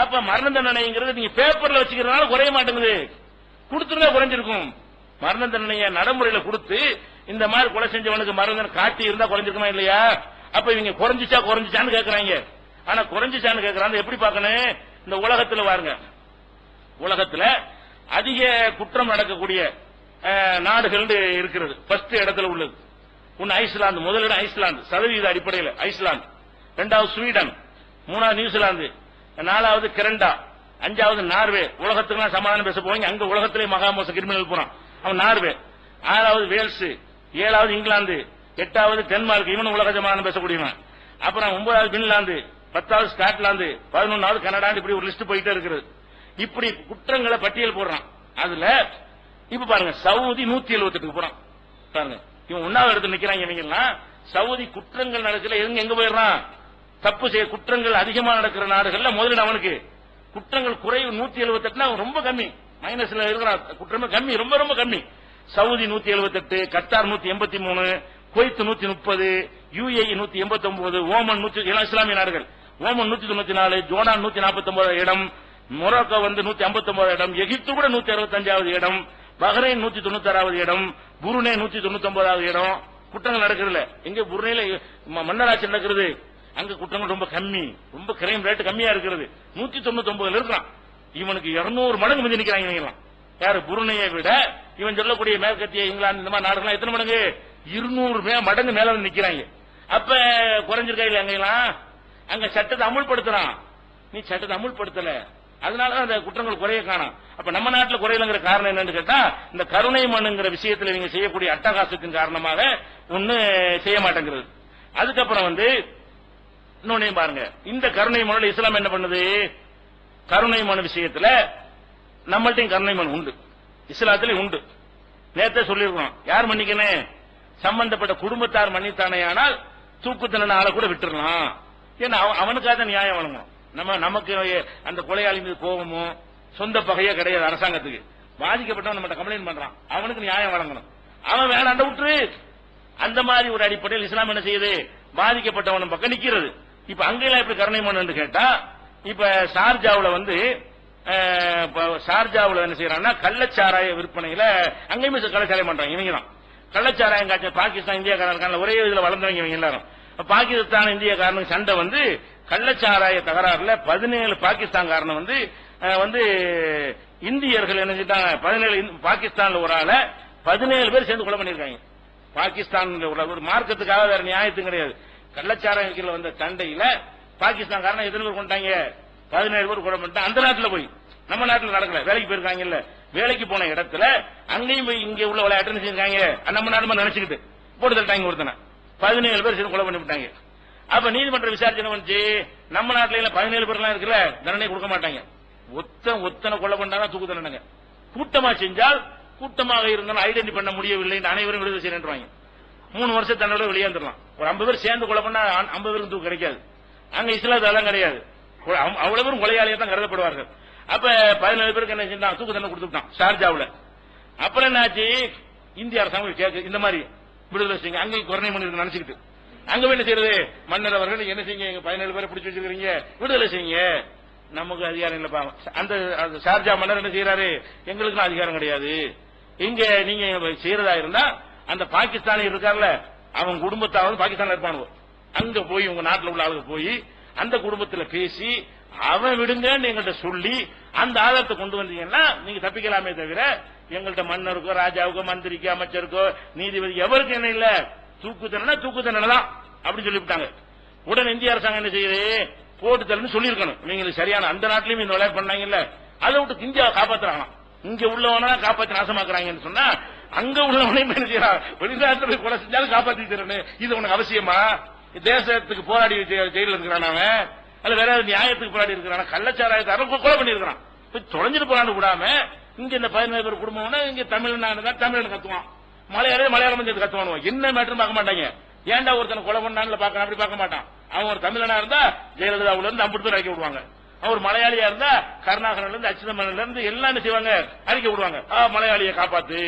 அப்ப மரண தண்டனைங்கிறது நீங்க பேப்பர்ல வச்சுக்கிறதுனால குறைய மாட்டேங்குது, கொடுத்துருந்தா குறைஞ்சிருக்கும். மரண தண்டனையை நடைமுறையில கொடுத்து இந்த மாதிரி கொலை செஞ்சவனுக்கு மரண தண்டனை காட்டி இருந்தா குறைஞ்சிருக்குமா இல்லையா? அப்ப இவங்க குறைஞ்சிச்சான்னு கேட்கறாங்க. ஆனா குறைஞ்சிச்சான்னு கேட்கறாங்க. எப்படி பார்க்கணும்? இந்த உலகத்துல பாருங்க, உலகத்துல அதிக குற்றம் நடக்கக்கூடிய நாடுகள் இருக்கிறது. ஃபர்ஸ்ட் இடத்துல உள்ளது ஒன்னு ஐஸ்லாந்து, முதலிடம் ஐஸ்லாந்து சதவீத அடிப்படையில் ஐஸ்லாந்து, இரண்டாவது ஸ்வீடன், மூணாவது நியூசிலாந்து, நாலாவது கனடா, அஞ்சாவது நார்வே. உலகத்துக்கு சமாதானம் பேச போவீங்க, அங்க உலகத்திலே மகாமோச கிரிமினல் போறான் அவன் நார்வே. ஆறாவது வேல்ஸ், ஏழாவது இங்கிலாந்து, எட்டாவது டென்மார்க், இவனு உலக சமாதானம் பேசக்கூடியவன். அப்புறம் 9வது பின்லாந்து, 10வது ஸ்காட்லாந்து, 11வது கனடா. இப்படி ஒரு லிஸ்ட் போயிட்டே இருக்கிறது. இப்படி குற்றங்களை பட்டியல் போடுறான். அதுல இப்ப பாருங்க, சவுதி 178 போறான் பாருங்க. இவன் 1வது இடத்துல நிக்கிறாங்க. இவங்கெல்லாம் சவுதி குற்றங்கள் நடக்கல, எங்க போயிடுறான்? தப்பு செய்ய குற்றங்கள் அதிகமா நடக்கிற நாடுகள்ல முதலில் அவனுக்கு குற்றங்கள் குறைவு 178, ரொம்ப கம்மி, மைனஸ்ல இருக்கிறான். குற்றமே கம்மி, ரொம்ப ரொம்ப கம்மி. Saudi 178, Qatar 183, Kuwait 130, UAE 189, Oman 100, இஸ்லாமிய நாடுகள். ஓமன் 194, ஜோர்டான் 149 இடம், மொரோக்கோ 159 இடம், எகிப்து கூட 165வது இடம், பஹ்ரைன் 196வது இடம், புருனே 199வது இடம். குற்றங்கள் நடக்கிறதுல எங்க புருனேல மன்னராட்சி நடக்கிறது, அங்க குற்றங்கள் ரொம்ப கம்மி, ரொம்ப கிரைம் ரேட் கம்மியா இருக்கிறது. 199 இருக்கிறான். இவனுக்கு 200 மடங்கு மிஞ்சி நிக்கிறாங்க. யாரு? புருனையை விட இவன் சொல்லக்கூடிய மேற்கத்திய இங்கிலாந்து இந்த மாதிரி நாடுகள் எத்தனை மடங்கு? 200 மடங்கு மேல நிக்கிறாங்க. அப்ப குறைஞ்சிருக்கா இல்ல? அங்கெல்லாம் அங்க சட்டத்தை அமுல்படுத்துறான், நீ சட்டத்தை அமுல்படுத்தல, அதனாலதான் அந்த குற்றங்கள் குறைய காணும். அப்ப நம்ம நாட்டில் குறையலங்கிற காரணம் என்னன்னு கேட்டா, இந்த கருணை மனுங்கிற விஷயத்துல நீங்க செய்யக்கூடிய அட்டகாசத்தின் காரணமாக ஒண்ணு செய்ய மாட்டேங்கிறது. அதுக்கப்புறம் இன்னொன்னு பாருங்க, இந்த கருணை மனுல இஸ்லாம் என்ன பண்ணுது? கருணை மனு விஷயத்துல நம்மள்டையும் கருணை மனு உண்டு, இஸ்லாத்திலே உண்டு. நேத்தே சொல்லிருக்கோம், யார் மன்னிக்கணும்? சம்பந்தப்பட்ட குடும்பத்தார் மன்னித்தானே ஆனால் தூக்கு தண்டனை ஆளை கூட விட்டுறலாம். ஏன்னா அவனுக்காக நியாயம் வழங்கும். நமக்கு அந்த கொலையாளி மீது கோபமோ சொந்த பகையோ கிடையாது. அரசாங்கத்துக்கு பாதிக்கப்பட்டவன் நம்ம கம்ப்ளைண்ட் பண்றான், அவனுக்கு நியாயம் வழங்கணும். அவன் வேணாண்ட விட்டுரு. அந்த மாதிரி ஒரு அடிப்படையில் இஸ்லாம் என்ன செய்யுது? பாதிக்கப்பட்டவன் பக்கம் நிக்கிறது. இப்ப அங்கெல்லாம் எப்படி கருணை மனு கேட்டா, இப்ப ஷார்ஜாவுல ஷார்ஜாவுல என்ன செய்யறாங்கன்னா, கள்ளச்சாராய விற்பனையில அங்கேயுமே கள்ளச்சாராயம் பண்றாங்க. இவங்க தான் கள்ளச்சாராயம் காய்ச்சல். பாகிஸ்தான் இந்தியாக்காரன் ஒரே இதுல வளர்ந்தவங்க இவங்க எல்லாரும். பாகிஸ்தான் இந்தியாக்காரனுக்கு சண்டை கள்ளச்சாராய தகராறுல 17 பாகிஸ்தான்காரன் இந்தியர்கள் என்ன செஞ்சாங்க? 17 பாகிஸ்தான்ல ஒரு ஆள 17 பேர் சேர்ந்து கொலை பண்ணிருக்காங்க. பாகிஸ்தான் ஒரு மார்க்கத்துக்காக, வேற நியாயத்தும் கிடையாது. கள்ளச்சாராயத்தில் வந்த சண்டையில பாகிஸ்தான்காரன் எத்தனை பேர் கொண்டாங்க? 17 பேர் கொலை பண்ணிட்டாங்க. அந்த நாட்டில் போய், நம்ம நாட்டில் நடக்கல, வேலைக்கு போயிருக்காங்க. இல்ல வேலைக்கு போன இடத்துல அங்கேயும் போய் இங்க உள்ள விளையாட்டு செஞ்சாங்க. நம்ம நாடு நினைச்சுக்கிட்டு போட்டு தள்ளிட்டாங்க ஒருத்தனை. 17 பேர் சேர்ந்து கொலை பண்ணி விட்டாங்க. அப்ப நீதிமன்ற விசாரிச்சு என்ன வந்துச்சு? நம்ம நாட்டில 17 பேர்லாம் இருக்குல்ல, தண்டனை கொடுக்க மாட்டாங்க. ஒத்தனை கொலை பண்ணாதான் தூக்கு தண்டனை. கூட்டமா செஞ்சால், கூட்டமாக இருந்தாலும் ஐடென்டி பண்ண முடியவில்லை, அனைவரும் விடுதலை செய்யறாங்க. 3 வருஷம் தண்டனை வெளியேறலாம். ஒரு 50 பேர் சேர்ந்து கொலை பண்ணா 50 பேருக்கு தூக்கு கிடைக்காது. அங்க இஸ்லாத்தாலாம் கிடையாது. அவ்வளவு பேரும் கொலையாளியா தான் கருதப்படுவார்கள். அப்ப 17 பேருக்கு என்ன செஞ்சான்? தூக்கு தண்டனை கொடுத்துட்டான் ஷார்ஜாவுல. அப்புறம் என்னாச்சு? இந்திய அரசாங்கம் கேட்கு இந்த மாதிரி விடுதலை செய்யுங்க. அங்கே கருணை மனு நினைச்சுக்கிட்டு அங்க என்ன செய்யறது? மன்னர் அவர்கள் என்ன செய்யுங்க? 17 பேரை பிடிச்சு வச்சிருக்கீங்க, விடுதலை செய்யுங்க. நமக்கு அதிகாரம் இல்லப்பா. அந்த ஷார்ஜா மன்னர் என்ன செய்யறாரு? எங்களுக்கு அதிகாரம் கிடையாது. இங்க நீங்க செய்யறதா இருந்தா அந்த பாகிஸ்தானி இருக்கார்ல, அவன் குடும்பத்தாவது பாகிஸ்தான்ல இருப்பானு, அங்க போய் உங்க நாட்டில் உள்ள ஆளுங்க போய் அந்த குடும்பத்துல பேசி அவன் விடுங்கன்னு எங்கள்கிட்ட சொல்லி அந்த ஆதாரத்தை கொண்டு வந்தீங்கன்னா நீங்க தப்பிக்கலாமே தவிர, எங்கள்கிட்ட மன்னருக்கோ ராஜாவுக்கோ மந்திரிக்கோ அமைச்சருக்கோ நீதிபதி எவருக்கு என்ன இல்ல, தூக்கு தண்டனை தான் அப்படின்னு சொல்லிவிட்டாங்க. உடனே இந்திய அரசாங்கம் என்ன செய்யுது? போட்டு தள்ளுன்னு சொல்லியிருக்கணும். இவங்களுக்கு சரியான அந்த நாட்டிலையும் இந்த விளையாட்டு பண்ணாங்கல்ல, அதை விட்டு இந்தியாவை காப்பாத்துறாங்க. இங்க உள்ளவனா காப்பாத்தி நாசமாக்குறாங்கன்னு சொன்னா அங்க உள்ளவனையும் என்ன செய்யறான், வெளிநாட்டுல போய் கொலை செஞ்சாலும் காப்பாத்தி தரணும். இது உனக்கு அவசியமா? தேசத்துக்கு போராடி ஜெயில இருக்கிறான் அவன், அல்ல வேற நியாயத்துக்கு போராடி இருக்கிறான், கள்ளச்சாராயத்தை கொலை பண்ணிருக்கான். தொலைஞ்சிட்டு போறான்னு விடாம இங்க இந்த 17 பேர் குடும்பம் இங்க தமிழ்நாடு தான் தமிழ் கத்துவான், மலையாளம் சேர்த்து கத்துவானுவான். என்ன மேட்டர் பார்க்க மாட்டாங்க. ஏன்டா ஒருத்தனை கொலை பண்ணான்னு பாக்க அப்படி பார்க்க மாட்டான். அவன் ஒரு தமிழனா இருந்தா ஜெயலலிதாவுல இருந்து 50 பேர் அழிக்க விடுவாங்க. அவன் ஒரு மலையாளியா இருந்தா கருணாகரன்ல இருந்து அச்சுதமன்ல இருந்து எல்லாம் என்ன செய்வாங்க, அழிக்க விடுவாங்க. மலையாளியை காப்பாத்து,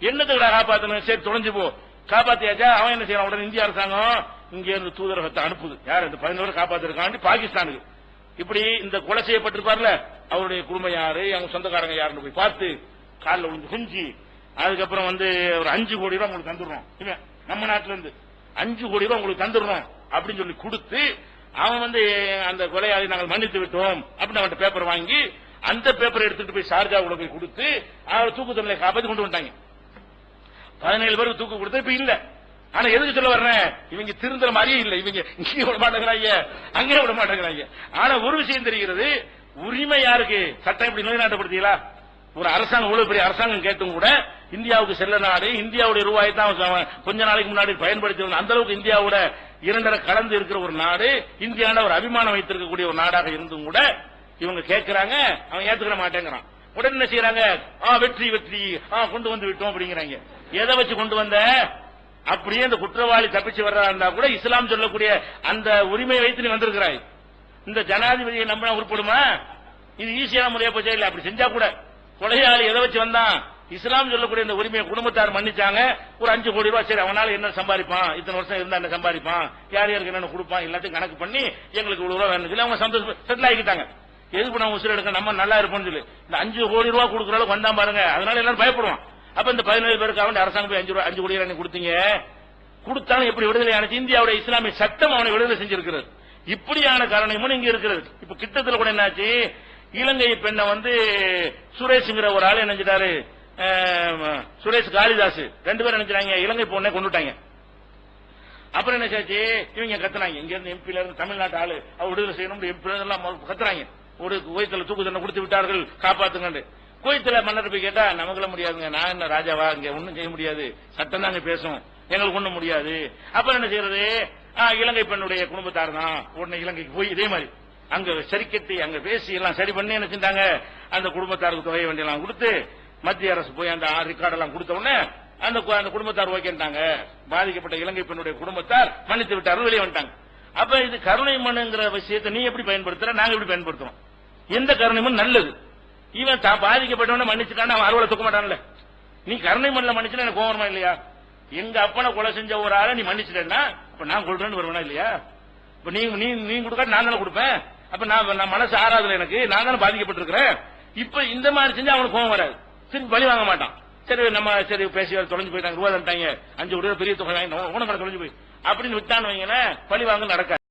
என்னத்துக்கு காப்பாத்தணும், சரி தொலைஞ்சு போ, காப்பாத்தியாச்சா. அவன் என்ன செய்யறான், உடனே இந்திய அரசாங்கம் இங்க இருந்து தூதரகத்தை அனுப்புது. யார் இந்த 11 காப்பாத்திருக்காண்டி பாகிஸ்தானுக்கு. இப்படி இந்த கொலை செய்யப்பட்டிருப்பார்ல அவருடைய குடும்பம் யாரு, அவங்க சொந்தக்காரங்க யாருன்னு போய் பார்த்து காலில் விழுந்து குஞ்சி, அதுக்கப்புறம் ஒரு 5 கோடி ரூபாய் உங்களுக்கு தந்துடுறோம், நம்ம நாட்டில இருந்து 5 கோடி ரூபாய் உங்களுக்கு தந்துடுறோம் அப்படின்னு சொல்லி கொடுத்து, அவன் அந்த கொலையாளி நாங்கள் மன்னித்து விட்டோம் அப்படின்னு அவன் பேப்பர் வாங்கி அந்த பேப்பரை எடுத்துட்டு போய் ஷார்ஜாவுல போய் கொடுத்து அவர் தூக்கு தண்டனை காப்பாத்தி கொண்டு வந்துட்டாங்க. 17 பேருக்கு தூக்கு கொடுத்து இப்ப இல்ல. ஆனா எதுக்கு சொல்ல வர்றேன், இவங்க திருந்துற மாதிரியே இல்ல. இவங்க இங்கே விட மாட்டேங்கிறாங்க, அங்கே விட மாட்டேங்கிறாங்க. ஆனா ஒரு விஷயம் தெரிகிறது, உரிமை யாருக்கு? சட்டம் இப்படி நிலைநாட்டப்படுத்தீங்களா? ஒரு அரசாங்கம் இவ்வளவு பெரிய அரசாங்கம் கேட்டும் கூட இந்தியாவுக்கு செல்ல நாடு, இந்தியாவுடைய ரூபாயை தான் கொஞ்ச நாளைக்கு முன்னாடி பயன்படுத்தி அந்த அளவுக்கு இந்தியாவோட 2.5 கலந்து இருக்கிற ஒரு நாடு, இந்தியாவோட ஒரு அபிமானம் வைத்திருக்கக்கூடிய ஒரு நாடாக இருந்தும் கூட இவங்க கேட்கிறாங்க, அவன் ஏத்துக்கிற மாட்டேங்கிறான். உடனே என்ன செய்யறாங்க, வெற்றி வெற்றி கொண்டு வந்து விட்டோம் அப்படிங்கிறாங்க. எதை வச்சு கொண்டு வந்த? அப்படியே அந்த குற்றவாளி தப்பிச்சு வர்றதா இருந்தா கூட இஸ்லாம் சொல்லக்கூடிய அந்த உரிமையை வைத்து நீ வந்திருக்கிறாய். இந்த ஜனாதிபதியை நம்பினா உருப்படுமா? இது ஈஸியான முறையா போச்சா? இல்ல அப்படி செஞ்சா கூட கொலையாளி எதை வச்சு வந்தான், இஸ்லாம் சொல்லக்கூடிய இந்த உரிமையை குடும்பத்தார் மன்னிச்சாங்க. ஒரு 5 கோடி ரூபாய், சரி அவனால என்ன சம்பாதிப்பான், இத்தனை வருஷம் இருந்தா என்ன சம்பாதிப்பான், யார் யாருக்கு என்ன கொடுப்பான், எல்லாத்தையும் கணக்கு பண்ணி எங்களுக்கு இவ்வளவு ரூபா வேணும் சொல்லி அவங்க சந்தோஷம் செட்டில் ஆகிட்டாங்க. எதுக்கு நம்ம உசுர எடுக்க, நம்ம நல்லா இருப்போம்னு சொல்லி இந்த 5 கோடி ரூபாய் கொடுக்குற அளவுக்கு வந்தான் பாருங்க. அதனால எல்லாரும் பயப்படுவான். அப்ப இந்த 17 பேருக்கு அவன் அரசாங்கம் போய் 5 கோடி ரூபாய் கொடுத்தீங்க, கொடுத்தாலும் எப்படி விடுதலை ஆனது? இந்தியாவுடைய இஸ்லாமிய சட்டம் அவனை விடுதலை செஞ்சிருக்கிறது. இப்படியான காரணமும் இங்க இருக்கிறது. இப்ப கிட்டத்தில் கூட என்னாச்சு, இலங்கை பெண்ணை சுரேஷ்ங்கிற ஒரு ஆள் நினைச்சிட்டாரு, சுரேஷ் காளிதாஸ் 2 பேரும் நினைச்சாங்க இலங்கை பொண்ணை கொண்டுட்டாங்க. அப்புறம் என்ன சாச்சு, இவங்க கத்துனாங்க, இங்க இருந்து எம்பில இருந்து தமிழ்நாட்டு ஆளு அவர் விடுதலை செய்யணும் எம்பி எல்லாம் கத்துறாங்க. ஒரு குவைத்துல தூக்கு தண்டனை கொடுத்து விட்டார்கள், காப்பாத்துங்க. குவைத்துல மன்னர் போய் கேட்டா நமக்குள்ள முடியாதுங்க, நான் என்ன ராஜாவா, இங்க ஒண்ணும் செய்ய முடியாது, சட்டம் தாங்க பேசும், எங்களுக்கு ஒண்ணும் முடியாது. அப்புறம் என்ன செய்யறது, இலங்கை பெண்ணுடைய குடும்பத்தார் தான் உடனே இலங்கைக்கு போய் இதே மாதிரி அங்க சரி கட்டி அங்க பேசி எல்லாம் சரி பண்ணி என்ன செஞ்சாங்க, அந்த குடும்பத்தாருக்கு தொகை வேண்டியெல்லாம் கொடுத்து மத்திய அரசு போய் அந்த ரெக்கார்டு எல்லாம் கொடுத்த உடனே அந்த குடும்பத்தார் ஓகேட்டாங்க. பாதிக்கப்பட்ட இலங்கை பெண்ணுடைய குடும்பத்தார் மன்னித்து விட்டார்கள், வெளியே வந்துட்டாங்க. அப்ப இது கருணை மனுங்கிற விஷயத்தை நீ எப்படி பயன்படுத்துற, நாங்க எப்படி பயன்படுத்துறோம்? எந்த கருணை மனு நல்லது? இவன் பாதிக்கப்பட்டவன மன்னிச்சுட்டான், அவன் அறுவலை தூக்க மாட்டான்ல. நீ கருணை மண்ணில் மன்னிச்சுனா எனக்கு கோவமா இல்லையா? எங்க அப்பனை கொலை செஞ்ச ஒரு ஆளை நீ மன்னிச்சுட்டேன்னா அப்ப நான் கொள்றேன்னு வருவேனா இல்லையா? இப்ப நீ கொடுக்காது நான் தானே கொடுப்பேன். அப்ப நான் மனசு ஆறாதுல, எனக்கு நான் தானே பாதிக்கப்பட்டிருக்கிறேன். இப்ப இந்த மாதிரி செஞ்சா அவனுக்கு கோவம் வராது, திருப்பி பலி வாங்க மாட்டான். சரி நம்ம சரி பேசி தொலைஞ்சு போயிட்டாங்க, ரூபா தந்துட்டாங்க, 5 கோடி பெரிய தொகை வாங்கி உனக்கு தொலைஞ்சு போய் அப்படின்னு விட்டான்னு வைங்களேன், பழி வாங்க நடக்காது.